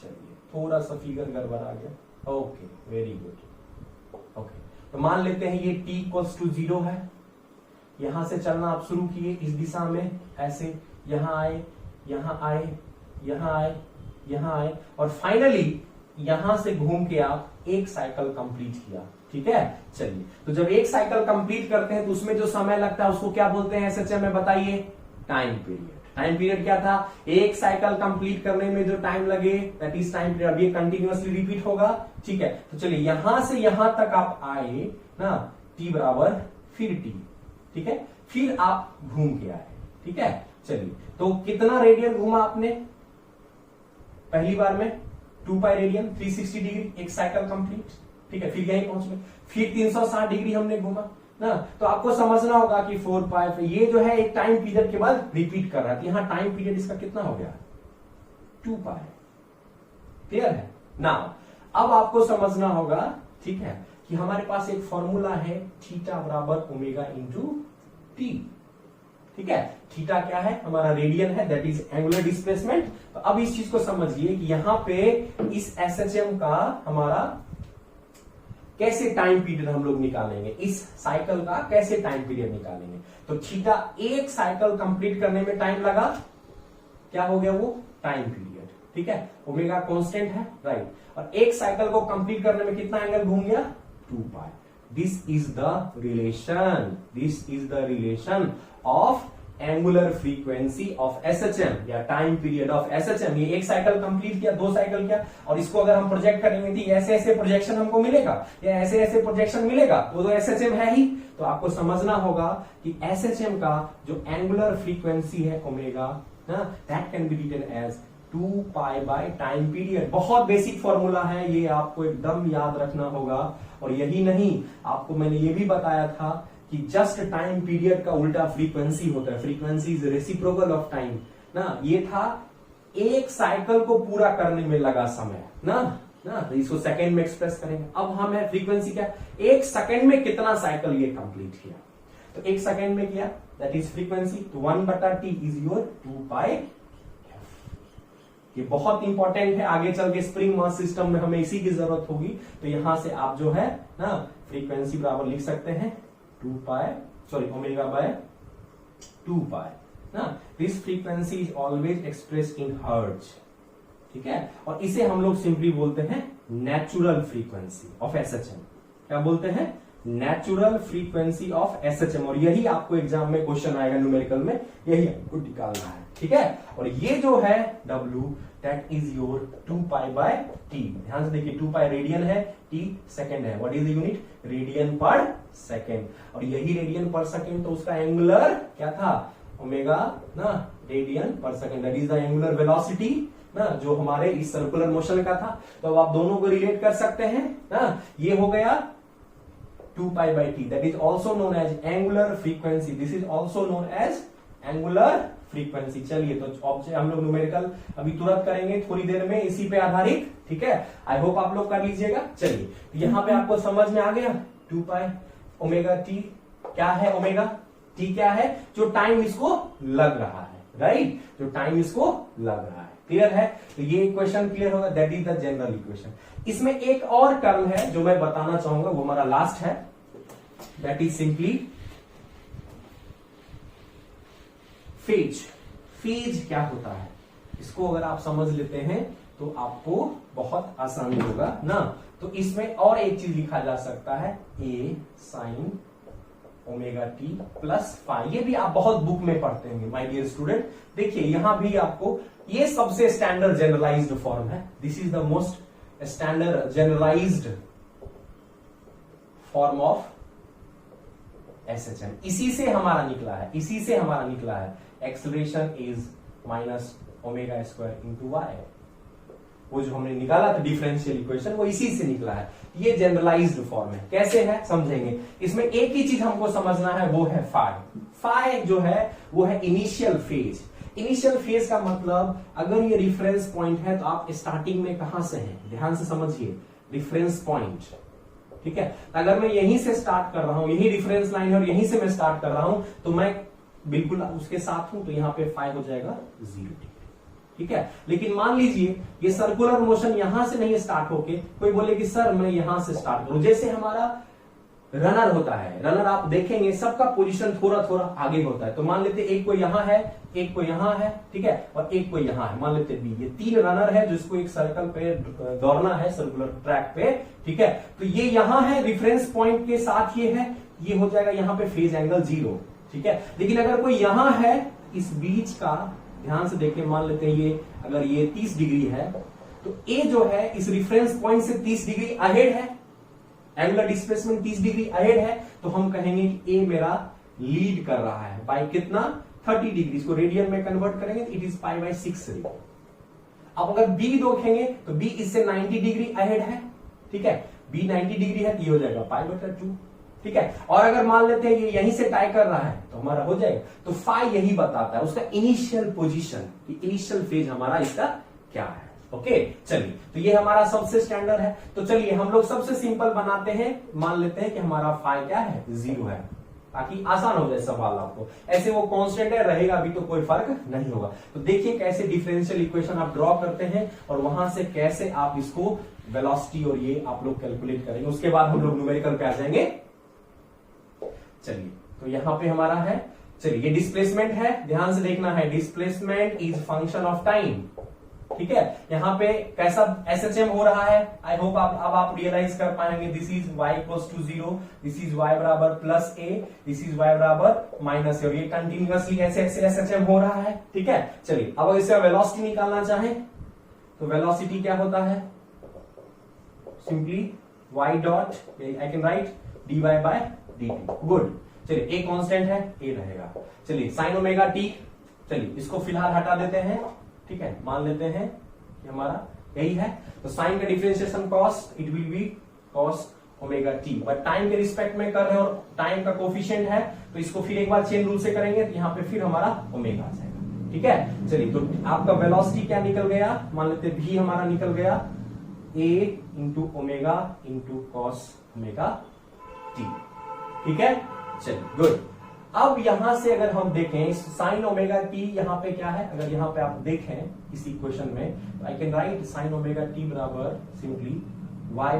चलिए, थोड़ा सा फिगर गड़बड़ आ गया। Okay, very good. ओके, तो मान लेते हैं ये t इक्वल्स टू 0 है। यहां से चलना आप शुरू किए इस दिशा में, ऐसे यहां आए, यहां आए, यहां आए, यहां आए, और फाइनली यहां से घूम के आप एक साइकिल कंप्लीट किया। ठीक है, चलिए, तो जब एक साइकिल कंप्लीट करते हैं तो उसमें जो समय लगता है उसको क्या बोलते हैं एसएचएम में, बताइए? Time period. टाइम पीरियड क्या था? एक साइकिल कंप्लीट करने में जो टाइम लगे दैट इज टाइम पीरियड। अब ये कंटिन्यूअसली रिपीट होगा। ठीक है, तो चलिए यहां से यहां तक आप आए ना, t बराबर फिर t। ठीक है, फिर आप घूम के आए। ठीक है, चलिए, तो कितना रेडियन घूमा आपने? पहली बार में 2 पाई रेडियन, 360 डिग्री, एक साइकिल कंप्लीट। ठीक है, फिर यहीं पहुंच गए, फिर 360 डिग्री हमने घूमा ना। तो आपको समझना होगा कि 4 पाई ये जो है एक टाइम पीरियड के बाद रिपीट कर रहा है। यहां टाइम पीरियड इसका कितना हो गया? 2 पाई। क्लियर है ना? अब आपको समझना होगा, ठीक है, कि हमारे पास एक फॉर्मूला है थीटा बराबर ओमेगा इंटू टी। ठीक है, थीटा क्या है? हमारा रेडियन है, दैट इज एंगुलर डिस्प्लेसमेंट। तो अब इस चीज को समझिए कि यहां पे इस एसएचएम का हमारा कैसे टाइम पीरियड हम लोग निकालेंगे, इस साइकिल का कैसे टाइम पीरियड निकालेंगे। तो थीटा एक साइकिल कंप्लीट करने में टाइम लगा, क्या हो गया वो? Time period. ठीक है, ओमेगा कांस्टेंट है, राइट, और एक साइकिल को कंप्लीट करने में कितना एंगल घूम गया? 2 पाई। This is the relation of angular frequency of SHM या time period of SHM। ये एक साइकिल कंप्लीट किया, 2 साइकिल किया, और इसको अगर हम प्रोजेक्ट करेंगे तो ऐसे ऐसे प्रोजेक्शन हमको मिलेगा, या ऐसे ऐसे प्रोजेक्शन मिलेगा, वो तो SHM है ही। तो आपको समझना होगा कि SHM का जो एंगुलर फ्रीक्वेंसी है omega, that can be written as 2 pi by time period. बहुत बेसिक फॉर्मूला है, ये आपको एकदम याद रखना होगा। और यही नहीं, आपको मैंने ये भी बताया था कि जस्ट टाइम पीरियड का उल्टा फ्रीक्वेंसी होता है, frequency is reciprocal of time ना। ये था एक साइकिल को पूरा करने में लगा समय ना, तो इसको सेकंड में एक्सप्रेस करेंगे। अब हम है फ्रीक्वेंसी क्या, एक सेकंड में कितना साइकिल ये कंप्लीट किया, तो एक सेकंड में किया, दैट इज फ्रीक्वेंसी। तो 1/t इज योर 2 पाई। ये बहुत इंपॉर्टेंट है, आगे चल के स्प्रिंग मास सिस्टम में हमें इसी की जरूरत होगी। तो यहां से आप जो है ना फ्रीक्वेंसी बराबर लिख सकते हैं 2 पाई, सॉरी ओमेगा बाय 2 पाई ना। This frequency is always express in hertz. ठीक है, और इसे हम लोग सिंपली बोलते हैं नेचुरल फ्रीक्वेंसी ऑफ एसएचएम। क्या बोलते हैं? Natural frequency of SHM. और यही आपको एग्जाम में क्वेश्चन आएगा न्यूमेरिकल में, यही आपको निकालना है। ठीक है, और ये जो है W that is your 2 pi by T. ध्यान से देखिए, 2 पाई रेडियन है, टी सेकंड है। What is the unit? Radian पर सेकंड। और यही रेडियन पर सेकंड, तो उसका एंगुलर क्या था? ओमेगा ना, रेडियन पर second, that is the angular velocity ना, जो हमारे इस सर्कुलर मोशन का था। तो अब आप दोनों को रिलेट कर सकते हैं ना। ये हो गया 2 pi by T, that is also known as angular frequency. This is also known as angular frequency. चलिए, तो ऑब्जेक्ट हम लोग न्यूमेरिकल अभी तुरंत करेंगे थोड़ी देर में इसी पे आधारित। ठीक है, आई होप आप लोग कर लीजिएगा। चलिए, तो यहां पे आपको समझ में आ गया 2 पाई ओमेगा टी क्या है, ओमेगा टी क्या है? जो टाइम इसको लग रहा है, राइट, जो टाइम इसको लग रहा है। क्लियर है? तो ये इक्वेशन क्लियर होगा, that is the general equation. इसमें एक और टर्म है जो मैं बताना चाहूंगा, वो हमारा लास्ट है, that is simply phase. Phase क्या होता है, इसको अगर आप समझ लेते हैं तो आपको बहुत आसानी होगा ना। तो इसमें और एक चीज लिखा जा सकता है, A sine omega T plus phi. ये भी आप बहुत बुक में पढ़ते होंगे माय डियर स्टूडेंट। देखिए, यहां भी आपको ये सबसे स्टैंडर्ड जनरलाइज्ड फॉर्म है। This is the most standard generalized form of SHM. इसी से हमारा निकला है, acceleration is minus omega square into Y. वो जो हमने निकाला था डिफरेंशियल इक्वेशन, वो इसी से निकला है। ये जनरलाइज्ड फॉर्म है। कैसे है समझेंगे। इसमें एक ही चीज हमको समझना है, वो है फाई। फाई जो है वो है इनिशियल फेज। इनिशियल फेज का मतलब अगर ये रिफरेंस पॉइंट है तो आप स्टार्टिंग में कहां से हैं, ध्यान से समझिए, रिफरेंस पॉइंट, ठीक है। अगर मैं यहीं से स्टार्ट कर रहा हूं, यही रिफरेंस लाइन है और यहीं से मैं स्टार्ट कर रहा हूं, तो मैं बिल्कुल उसके साथ हूं, तो यहां पे फाई हो जाएगा 0 डिग्री, ठीक है। लेकिन मान लीजिए ये सर्कुलर मोशन यहां से नहीं स्टार्ट होके कोई बोले कि सर मैं यहां से स्टार्ट करूं, जैसे हमारा रनर होता है, रनर आप देखेंगे सबका पोजीशन थोड़ा थोड़ा आगे होता है। तो मान लेते एक को यहां है, एक को यहां है, ठीक है, और एक को यहां है, मान लेते बी। ये 3 रनर है जिसको एक सर्कल पे दौड़ना है, सर्कुलर ट्रैक पे, ठीक है। तो ये यहां है, रेफरेंस पॉइंट के साथ ये है, ये हो जाएगा यहां पे फेज एंगल 0, ठीक है। लेकिन अगर कोई यहां है, इस बीच का ध्यान से देखिए, मान लेते हैं ये अगर ये 30 डिग्री है, तो ए जो है इस रेफरेंस पॉइंट से 30 डिग्री अहेड है, एंगुलर डिस्प्लेसमेंट 30 डिग्री अहेड है, तो हम कहेंगे कि ए मेरा लीड कर रहा है बाय कितना, 30 डिग्री। इसको रेडियन में कन्वर्ट करेंगे तो it is pi by 6 radian. अब अगर बी देखेंगे तो बी इससे 90 डिग्री अहेड है, ठीक है, बी 90 डिग्री है, तो ये हो जाएगा पाई बटा 2, ठीक है। और अगर मान लेते हैं ये यहीं से टाई कर रहा है तो हमारा हो जाएगा, तो फाई यही बताता है उसका इनिशियल पोजीशन, इनिशियल फेज हमारा इसका क्या है। ओके, चलिए, तो ये हमारा सबसे स्टैंडर्ड है। तो चलिए हम लोग सबसे सिंपल बनाते हैं, मान लेते हैं कि हमारा फाई क्या है, 0 है, ताकि आसान हो जाए सवाल आपको। ऐसे वो कांस्टेंट है, रहेगा भी तो कोई फर्क नहीं होगा। तो देखिए कैसे डिफरेंशियल इक्वेशन आप ड्रॉ करते हैं और वहां से कैसे आप इसको वेलोसिटी और ये आप लोग कैलकुलेट करेंगे। उसके बाद हम लोग न्यूमेरिकल पे आ जाएंगे। चलिए, तो यहां पे हमारा है, चलिए ये डिस्प्लेसमेंट है, ध्यान से देखना है, displacement is function of time, ठीक है। यहां पे कैसा एसएचएम हो रहा है, आई होप अब आप रियलाइज कर पाएंगे। This is y equals to 0, this is y बराबर plus a, this is y बराबर माइनस a, और ये कंटिन्यूअसली ऐसे ऐसे एसएचएम हो रहा है, ठीक है। चलिए, अब इससे वेलोसिटी निकालना चाहें तो वेलोसिटी क्या होता है, simply y dot I can write dy by dt। Good, चलिए a कांस्टेंट है, a रहेगा। चलिए साइन ओमेगा t, चलिए इसको फिलहाल हटा देते हैं, ठीक है, मान लेते हैं कि हमारा यही है। तो साइन का differentiation cos, it will B cos omega T, but time के रिस्पेक्ट में कर रहे हैं और टाइम का कोफिशिएंट है, तो इसको फिर एक बार चेन रूल से करेंगे तो यहाँ पे फिर हमारा ओमेगा आ जाएगा, ठीक है। चलिए, तो आपका वेलोसिटी क्या निकल गया, मान लेते भी हमारा निकल गया a into omega into cos omega T, ठीक है। चलिए, गुड। अब यहां से अगर हम देखें साइन ओमेगा टी, यहां पे क्या है, अगर यहां पे आप देखें इस इक्वेशन में, तो I can write sine omega T बराबर सिंपली y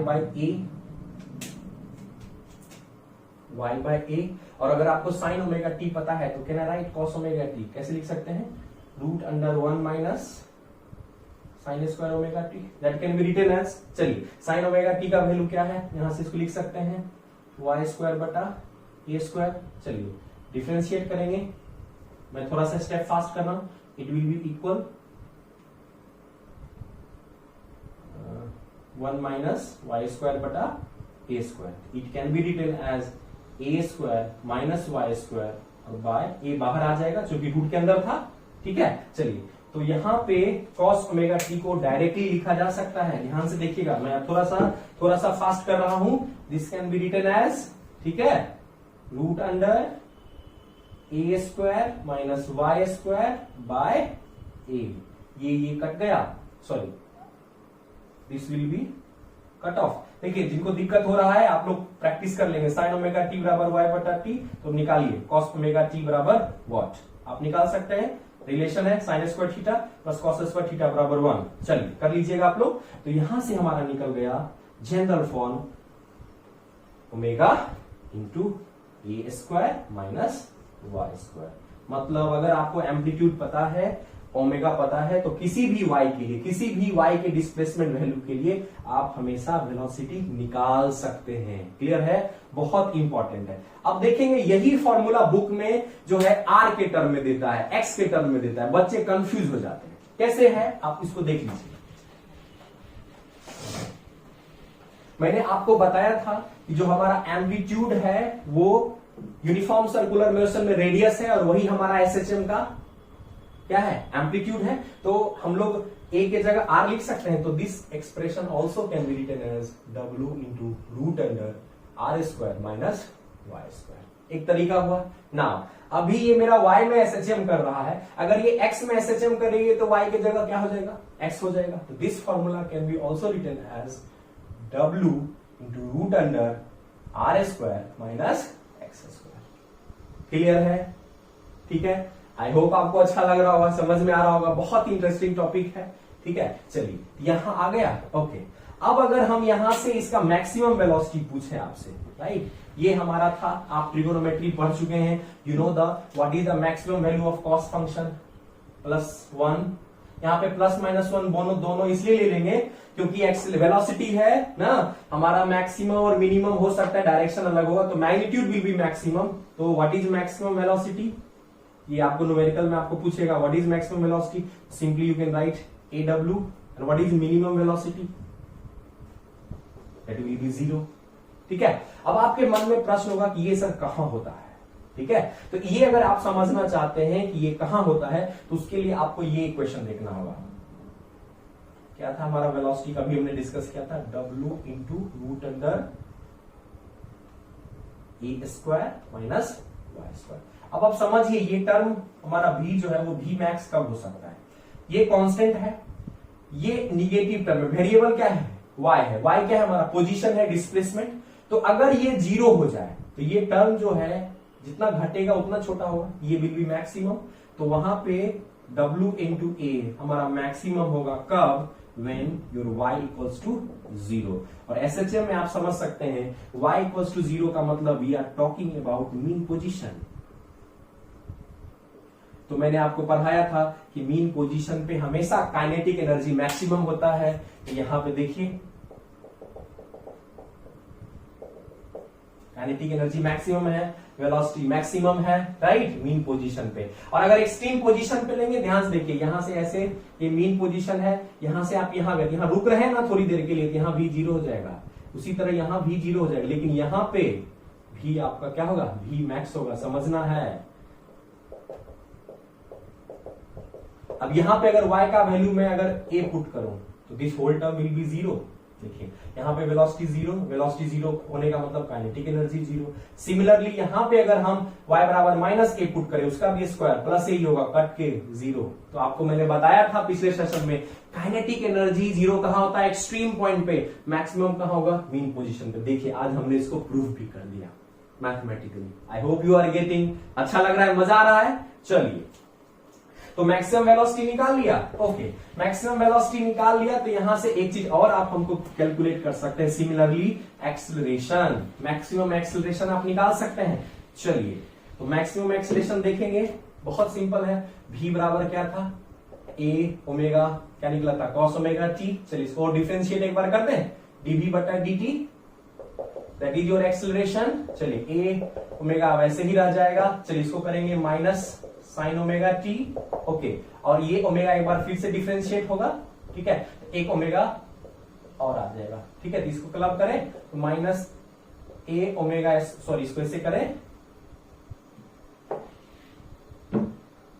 बाय ए, और अगर आपको साइन ओमेगा टी पता है तो can I write cos omega T, कैसे लिख सकते हैं, root under 1 minus sine square omega T, that can be written as, चलिए साइन ओमेगा टी का वैल्यू क्या है, यहां से इसको लिख सकते हैं y स्क्वायर बटा ए स्क्वायर। चलिए डिफरेंशिएट करेंगे, मैं थोड़ा सा स्टेप फास्ट कर रहा हूं, it will be equal 1 minus Y square बटा A square. It can be written as A square minus Y square, और बाय ए बाहर आ जाएगा जो कि रूट के अंदर था, ठीक है। चलिए, तो यहां पे cos ओमेगा टी को डायरेक्टली लिखा जा सकता है, ध्यान से देखिएगा, मैं थोड़ा सा फास्ट कर रहा हूं। This can be written as, ठीक है, root under A square minus Y square by A, ये कट गया, sorry this will be cut off. देखिए जिनको दिक्कत हो रहा है आप लोग प्रैक्टिस कर लेंगे, साइन ओमेगा टी बराबर वाई बटा टी, तो निकालिए कॉस ओमेगा टी बराबर व्हाट, आप निकाल सकते हैं, रिलेशन है sine square theta plus cos square theta बराबर 1। चलिए कर लीजिएगा आप लोग। तो यहां से हमारा निकल गया जनरल फॉर्म ओमेगा इंटू ए स्क्वायर माइनस वाई स्क्वायर। मतलब अगर आपको एम्पलीट्यूड पता है, ओमेगा पता है, तो किसी भी y के लिए, किसी भी y के डिस्प्लेसमेंट वैल्यू के लिए आप हमेशा वेलोसिटी निकाल सकते हैं। क्लियर है, बहुत इंपॉर्टेंट है। अब देखेंगे यही फॉर्मूला बुक में जो है r के टर्म में देता है, x के टर्म में देता है, बच्चे कंफ्यूज हो जाते हैं। कैसे है आप इसको देख लीजिए। मैंने आपको बताया था कि जो हमारा एम्पलीट्यूड है वो यूनिफॉर्म सर्कुलर मोशन में रेडियस है, और वही हमारा एसएचएम का क्या है, एम्पलीट्यूड है। तो हम लोग ए के जगह आर लिख सकते हैं, तो this expression also can be written as W into root under R square minus Y square. एक तरीका हुआ ना। अभी ये मेरा y में SHM कर रहा है, अगर ये x में SHM करेगी तो y की जगह क्या हो जाएगा, x हो जाएगा। तो this formula can be also written as W into root under R square minus x square. Clear है? ठीक है, आई होप आपको अच्छा लग रहा होगा, समझ में आ रहा होगा, बहुत ही इंटरेस्टिंग टॉपिक है। ठीक है, चलिए यहां आ गया। ओके, अब अगर हम यहां से इसका मैक्सिमम वेलोसिटी पूछे आपसे, राइट, ये हमारा था, आप ट्रिगोनोमेट्री पढ़ चुके हैं, you know the what is the maximum value of cos function +1। यहाँ पे +-1 दोनों इसलिए ले लेंगे क्योंकि एक्स वेलोसिटी है ना, हमारा मैक्सिमम और मिनिमम हो सकता है, डायरेक्शन अलग होगा, तो मैग्नीट्यूड विल बी मैक्सिमम। तो व्हाट इज मैक्सिमम वेलोसिटी, ये आपको न्यूमेरिकल में आपको पूछेगा, what is maximum velocity, simply you can write AW, and what is minimum velocity, that will be 0। ठीक है, अब आपके मन में प्रश्न होगा कि ये सर कहां होता है। ठीक है, तो ये अगर आप समझना चाहते हैं कि ये कहां होता है, तो उसके लिए आपको ये इक्वेशन देखना होगा। क्या था हमारा वेलोसिटी का भी हमने डिस्कस किया था, W into root under A square minus Y square. अब आप समझिए ये टर्म हमारा V जो है वो V मैक्स कब हो सकता है, ये कांस्टेंट है, ये निगेटिव टर्म है, वेरिएबल क्या है, Y है, Y क्या है हमारा पोजीशन है, डिस्प्लेसमेंट। तो अगर ये 0 हो जाए तो ये टर्म जो है जितना घटेगा उतना छोटा होगा, ये विल बी मैक्सिमम। तो वहां पे W इंटू A हमारा मैक्सिमम होगा कब, when your y equals to 0। और SHM में आप समझ सकते हैं y equals to 0 का मतलब we are talking about mean position. तो मैंने आपको पढ़ाया था कि मीन पोजीशन पे हमेशा काइनेटिक एनर्जी मैक्सिमम होता है। तो यहां पे देखिए काइनेटिक एनर्जी मैक्सिमम है, वेलोसिटी मैक्सिमम है, राइट, मीन पोजीशन पे। और अगर एक्सट्रीम पोजीशन पे लेंगे, ध्यान से देखिए, यहां से ऐसे ये मीन पोजीशन है, यहां से आप यहां गए, यहां रुक रहे हैं ना थोड़ी देर के लिए, तो यहां भी 0 हो जाएगा, उसी तरह यहां भी 0 हो जाएगा, लेकिन यहां पे भी आपका क्या होगा, भी मैक्स होगा, समझना है। अब यहां पे अगर y का वैल्यू मैं अगर a पुट करूं तो this whole term will be 0। देखिए यहां पे वेलोसिटी 0, वेलोसिटी 0 होने का मतलब काइनेटिक एनर्जी 0। सिमिलरली यहां पे अगर हम y बराबर -a पुट करें, उसका भी स्क्वायर प्लस a ही होगा, कट के 0। तो आपको मैंने बताया था पिछले सेशन में, काइनेटिक एनर्जी 0 कहां होता है, एक्सट्रीम पॉइंट पे, मैक्सिमम कहां होगा, मीन पोजीशन पे। देखिए आज हमने इसको प्रूव भी कर दिया mathematically. I hope you are getting, अच्छा लग रहा है, मजा आ रहा है। चलिए, तो मैक्सिमम वेलोसिटी निकाल लिया। ओके, मैक्सिमम वेलोसिटी निकाल लिया, तो यहां से एक चीज और आप हमको कैलकुलेट कर सकते हैं, सिमिलरली एक्सेलरेशन, मैक्सिमम एक्सेलरेशन आप निकाल सकते हैं। चलिए, तो मैक्सिमम एक्सेलरेशन देखेंगे, बहुत सिंपल है, v बराबर क्या था, a ओमेगा, क्या निकला था, cos ओमेगा t। चलिए इसको डिफरेंशिएट एक बार करते हैं, dv बटा dt, that is your acceleration. चलिए a ओमेगा वैसे ही रह जाएगा, चलिए इसको करेंगे minus sign omega T. Okay, और ये ओमेगा एक बार फिर से डिफरेंशिएट होगा, ठीक है, एक ओमेगा और आ जाएगा। ठीक है, तो इसको क्लब करें तो माइनस ए ओमेगा, सॉरी इसको ऐसे करें,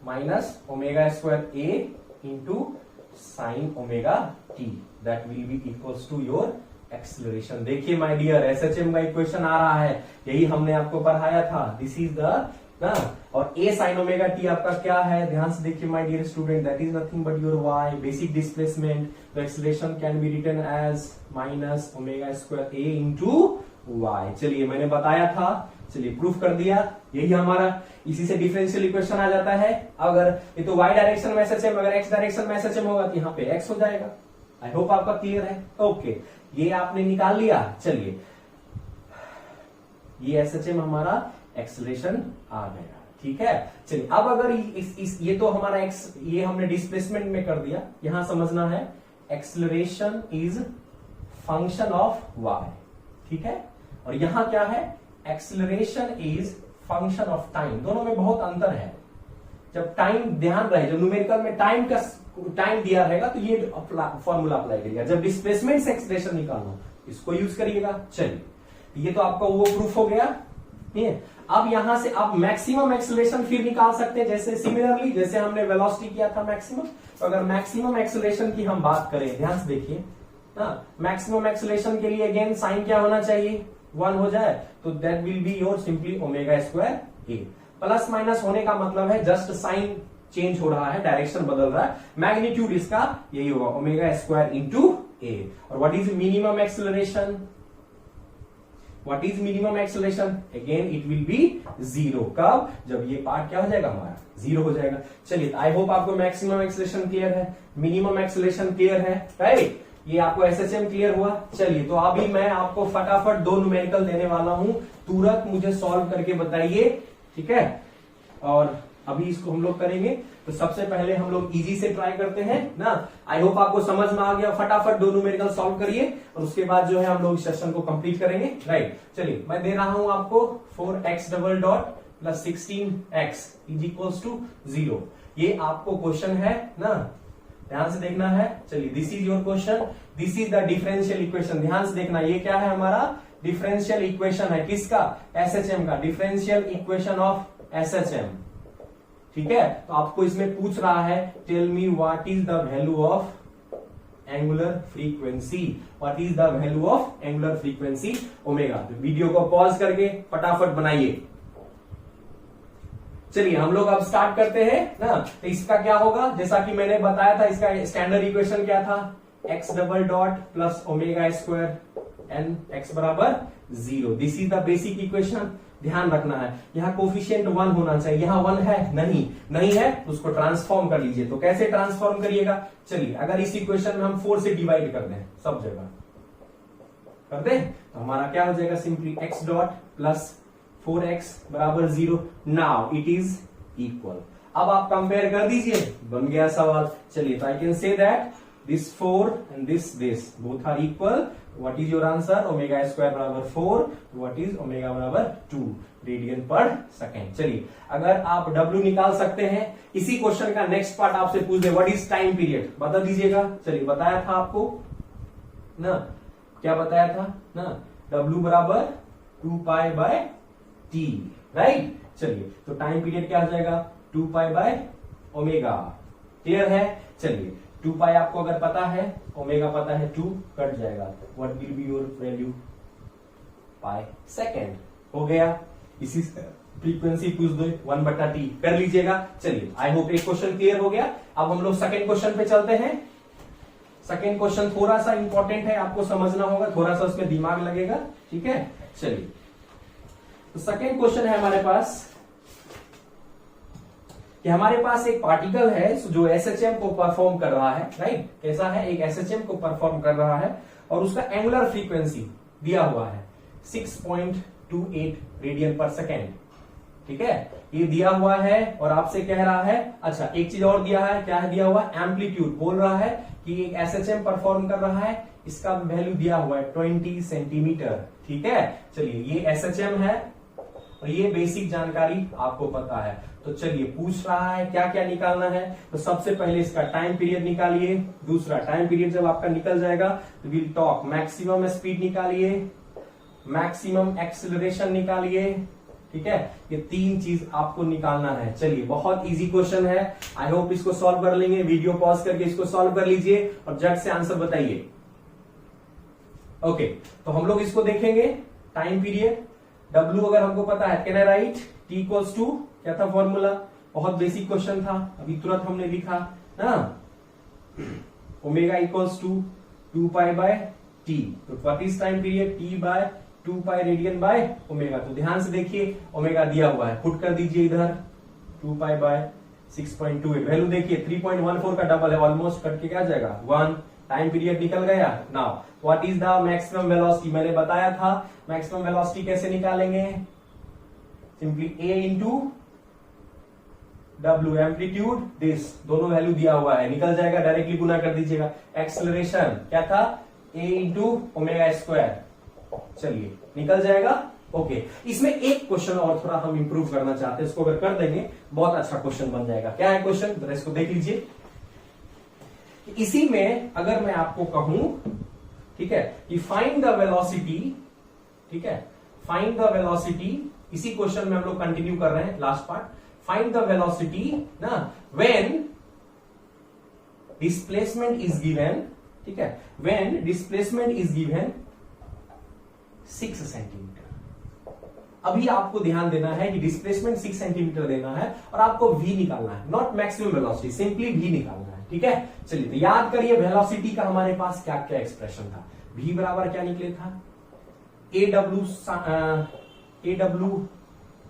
minus omega square A into sine omega T, that will be equals to your acceleration. देखिए माय डियर, एसएचएम का इक्वेशन आ रहा है, यही हमने आपको पढ़ाया था, दिस इज द ना, और a sin ओमेगा t आपका क्या है, ध्यान से देखिए my dear student, that is nothing but your y, basic displacement. The acceleration can be written as minus omega square a into y। चलिए मैंने बताया था, चलिए प्रूफ कर दिया, यही हमारा, इसी से डिफरेंशियल इक्वेशन आ जाता है। अगर ये तो y डायरेक्शन में एसएचएम, अगर x डायरेक्शन में एसएचएम होगा तो यहाँ पे x हो जाएगा। आई होप आपका क्लियर है। ओके, ये आपने निकाल लिया। चलिए, ये एसएचएम हमारा एक्सेलरेशन आ गया, ठीक है। चलिए अब अगर ये तो हमारा एक्स, ये हमने डिस्प्लेसमेंट में कर दिया, यहां समझना है acceleration is function of y, ठीक है, और यहां क्या है, acceleration is function of time. दोनों में बहुत अंतर है। जब टाइम, ध्यान रहे, जब न्यूमेरिकल में टाइम दिया रहेगा तो ये फॉर्मूला अप्लाई करिएगा, जब डिस्प्लेसमेंट से एक्सेलरेशन निकालना इसको यूज करिएगा। चलिए, ये तो आपका वो प्रूफ हो गया, ठीक है। अब यहां से आप मैक्सिमम एक्सेलरेशन फिर निकाल सकते हैं, जैसे सिमिलरली जैसे हमने वेलोसिटी किया था मैक्सिमम। तो अगर मैक्सिमम एक्सेलरेशन की हम बात करें, ध्यान से देखिए, मैक्सिमम एक्सेलरेशन के लिए अगेन साइन क्या होना चाहिए, 1 हो जाए, तो that will be your simply omega square A. Plus minus होने का मतलब है जस्ट साइन चेंज हो रहा है, डायरेक्शन बदल रहा है। मैग्नीट्यूड इसका यही होगा ओमेगा स्क्वायर इंटू ए। और what is minimum acceleration? What is minimum acceleration? Again it will be 0। कब? जब ये पार्ट क्या हो जाएगा हमारा 0 हो जाएगा। चलिए आई होप आपको मैक्सिमम एक्सेलरेशन क्लियर है, मिनिमम एक्सेलरेशन क्लियर है, राइट? ये आपको एसएचएम क्लियर हुआ। चलिए तो अभी मैं आपको फटाफट 2 न्यूमेरिकल देने वाला हूं, तुरंत मुझे सॉल्व करके बताइए, ठीक है? और अभी इसको हम लोग करेंगे। तो सबसे पहले हम लोग इजी से ट्राई करते हैं ना। आई होप आपको समझ में आ गया। फटाफट 2 न्यूमेरिकल सॉल्व करिए और उसके बाद जो है हम लोग सेशन को कंप्लीट करेंगे, राइट? चलिए मैं दे रहा हूं आपको 4x double dot plus 16x is equals to 0। ये आपको क्वेश्चन है ना, ध्यान से देखना है। चलिए this is your question, this is the differential equation. ध्यान से देखना, ये क्या है हमारा डिफरेंशियल इक्वेशन है, किसका? एसएचएम का, डिफरेंशियल इक्वेशन ऑफ एसएचएम, ठीक है? तो आपको इसमें पूछ रहा है tell me what is the value of angular frequency, what is the value of angular frequency omega. तो वीडियो को पॉज करके फटाफट बनाइए। चलिए हम लोग अब स्टार्ट करते हैं ना। तो इसका क्या होगा, जैसा कि मैंने बताया था, इसका स्टैंडर्ड इक्वेशन क्या था? X double dot plus omega square N X बराबर 0। This is the basic equation. ध्यान रखना है यहाँ कोफिशिएंट 1 होना चाहिए, यहाँ 1 है नहीं है तो उसको ट्रांसफॉर्म कर लीजिए। तो कैसे ट्रांसफॉर्म करिएगा? चलिए अगर इस इक्वेशन में हम 4 से डिवाइड कर दें, सब जगह कर दें, तो हमारा क्या हो जाएगा? Simply x dot plus 4x बराबर 0। Now it is equal. अब आप कंपेयर कर दीजिए, बन गया सवाल। चलिए तो I can say that this 4 and this both are equal. What is your answer? Omega square बराबर 4, what is omega बराबर 2 रेडियन पर सेकेंड। चलिए अगर आप W निकाल सकते हैं, इसी क्वेश्चन का नेक्स्ट पार्ट आपसे पूछ दे व्हाट इज टाइम पीरियड, बता दीजिएगा। चलिए बताया था आपको ना, क्या बताया था ना, W बराबर 2 पाई बाय T, राइट? चलिए तो टाइम पीरियड क्या हो जाएगा? 2 पाई बाय ओमेगा। क्लियर है? चलिए 2 पाई आपको अगर पता है, ओमेगा पता है, 2 कट जाएगा। What will be your value? Pi second. हो गया। इसी फ्रीक्वेंसी पूछ दो 1/t कर लीजिएगा। चलिए आई होप एक क्वेश्चन क्लियर हो गया। अब हम लोग सेकेंड क्वेश्चन पे चलते हैं। सेकेंड क्वेश्चन थोड़ा सा इंपॉर्टेंट है, आपको समझना होगा, थोड़ा सा उसमें दिमाग लगेगा, ठीक है? चलिए तो सेकेंड क्वेश्चन है हमारे पास कि हमारे पास एक पार्टिकल है जो एसएचएम को परफॉर्म कर रहा है, राइट? कैसा है? एक एसएचएम को परफॉर्म कर रहा है और उसका एंगुलर फ्रीक्वेंसी दिया हुआ है 6.28 रेडियन पर सेकेंड, ठीक है? ये दिया हुआ है और आपसे कह रहा है, अच्छा एक चीज और दिया है, क्या है दिया हुआ? एम्पलीट्यूड। बोल रहा है कि एक एसएचएम परफॉर्म कर रहा है, इसका वैल्यू दिया हुआ है 20 सेंटीमीटर, ठीक है? चलिए ये एसएचएम है और ये बेसिक जानकारी आपको पता है। तो चलिए पूछ रहा है क्या क्या निकालना है। तो सबसे पहले इसका टाइम पीरियड निकालिए। दूसरा टाइम पीरियड जब आपका निकल जाएगा तो विल टॉक मैक्सिमम स्पीड निकालिए, मैक्सिमम एक्सेलरेशन निकालिए, ठीक है? ये 3 चीज आपको निकालना है। चलिए बहुत इजी क्वेश्चन है, आई होप इसको सॉल्व कर लेंगे। वीडियो पॉज करके इसको सॉल्व कर लीजिए और झट से आंसर बताइए। ओके तो हम लोग इसको देखेंगे। टाइम पीरियड W अगर हमको पता है, can I write T equals to, क्या था फॉर्मूला? बहुत बेसिक क्वेश्चन था, अभी तुरंत हमने लिखा ना, omega equals to 2 pi by T। तो what is time period? T by 2 pi radian by omega. तो ध्यान से देखिए, ओमेगा दिया हुआ है, पुट कर दीजिए इधर 2 पाई बाय 6.28। वैल्यू देखिए 3.14 का डबल है, ऑलमोस्ट कट के क्या जाएगा 1। टाइम पीरियड निकल गया। Now what is the maximum velocity? मैंने बताया था मैक्सिमम वेलोसिटी कैसे निकालेंगे? Simply a into W, amplitude this, दोनों वैल्यू दिया हुआ है, निकल जाएगा, डायरेक्टली गुना कर दीजिएगा। एक्सेलरेशन क्या था? a into omega square. चलिए निकल जाएगा। ओके इसमें एक क्वेश्चन और थोड़ा हम इंप्रूव करना चाहते हैं, इसको अगर कर देंगे बहुत अच्छा क्वेश्चन बन जाएगा। क्या है क्वेश्चन? जरा इसको देख लीजिए। इसी में अगर मैं आपको कहूं, ठीक है, कि फाइंड द वेलोसिटी, ठीक है, फाइंड द वेलोसिटी, इसी क्वेश्चन में हम लोग कंटिन्यू कर रहे हैं, last part. Find the velocity ना व्हेन डिस्प्लेसमेंट इज गिवन, ठीक है, when displacement is given 6 centimetre. अभी आपको ध्यान देना है कि डिस्प्लेसमेंट 6 सेंटीमीटर देना है और आपको v निकालना है, not maximum velocity, simply v निकालना है। ठीक है, चलिए तो याद करिए वेलोसिटी का हमारे पास क्या क्या एक्सप्रेशन था। v बराबर क्या निकले था, AW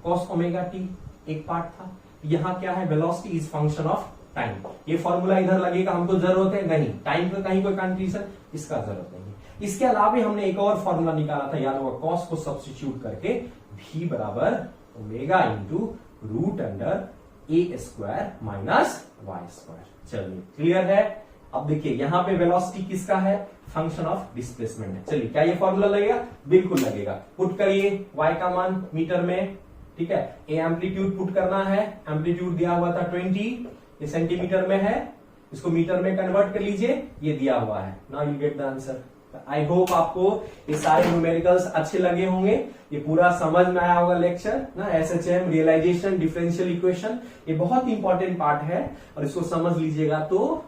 cos ओमेगा टी एक पार्ट था। यहां क्या है, velocity is function of time. ये फॉर्मूला इधर लगेगा, हमको जरूरत है नहीं, टाइम का कहीं कोई कंडीशन इसका जरूरत नहीं है। इसके अलावा हमने एक और फॉर्मूला निकाला था, याद होगा, कॉस को सब्स्टिट्यूट करके v बराबर omega into root under A square minus Y square. चलिए क्लियर है। अब देखिए यहां पे वेलोसिटी किसका है, फंक्शन ऑफ डिस्प्लेसमेंट है। चलिए क्या ये फॉर्मूला लगेगा, बिल्कुल लगेगा। पुट करिए y का मान मीटर में, ठीक है, ए एम्पलीट्यूड पुट करना है, एम्पलीट्यूड दिया हुआ था 20, ये सेंटीमीटर में है, इसको मीटर में कन्वर्ट कर लीजिए, ये दिया हुआ है। Now you get the answer. I hope आपको ये सारे न्यूमेरिकल्स अच्छे लगे होंगे, ये पूरा समझ में आया होगा लेक्चर ना। एसएचएम, रियलाइजेशन, डिफरेंशियल इक्वेशन, ये बहुत इंपॉर्टेंट पार्ट है और इसको समझ लीजिएगा तो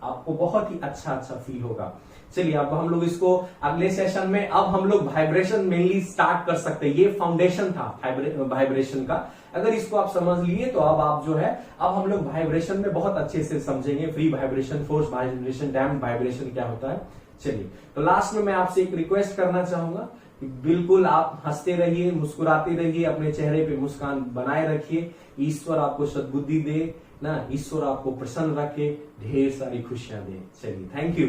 आपको बहुत ही अच्छा फील होगा। चलिए अब हम लोग इसको अगले सेशन में, अब हम लोग वाइब्रेशन मेनली स्टार्ट कर सकते हैं। ये फाउंडेशन था वाइब्रेशन का, अगर इसको आप समझ लिए तो अब आप जो है, अब हम लोग वाइब्रेशन में बहुत अच्छे से समझेंगे, free vibration, force vibration, damped vibration क्या होता है। चलिए तो लास्ट में मैं आपसे एक रिक्वेस्ट करना चाहूंगा कि बिल्कुल आप हंसते रहिए, मुस्कुराते रहिए, अपने चेहरे पे मुस्कान बनाए रखिए। ईश्वर आपको सद्बुद्धि दे ना, ईश्वर आपको प्रसन्न रखे, ढेर सारी खुशियां दे। चलिए थैंक यू।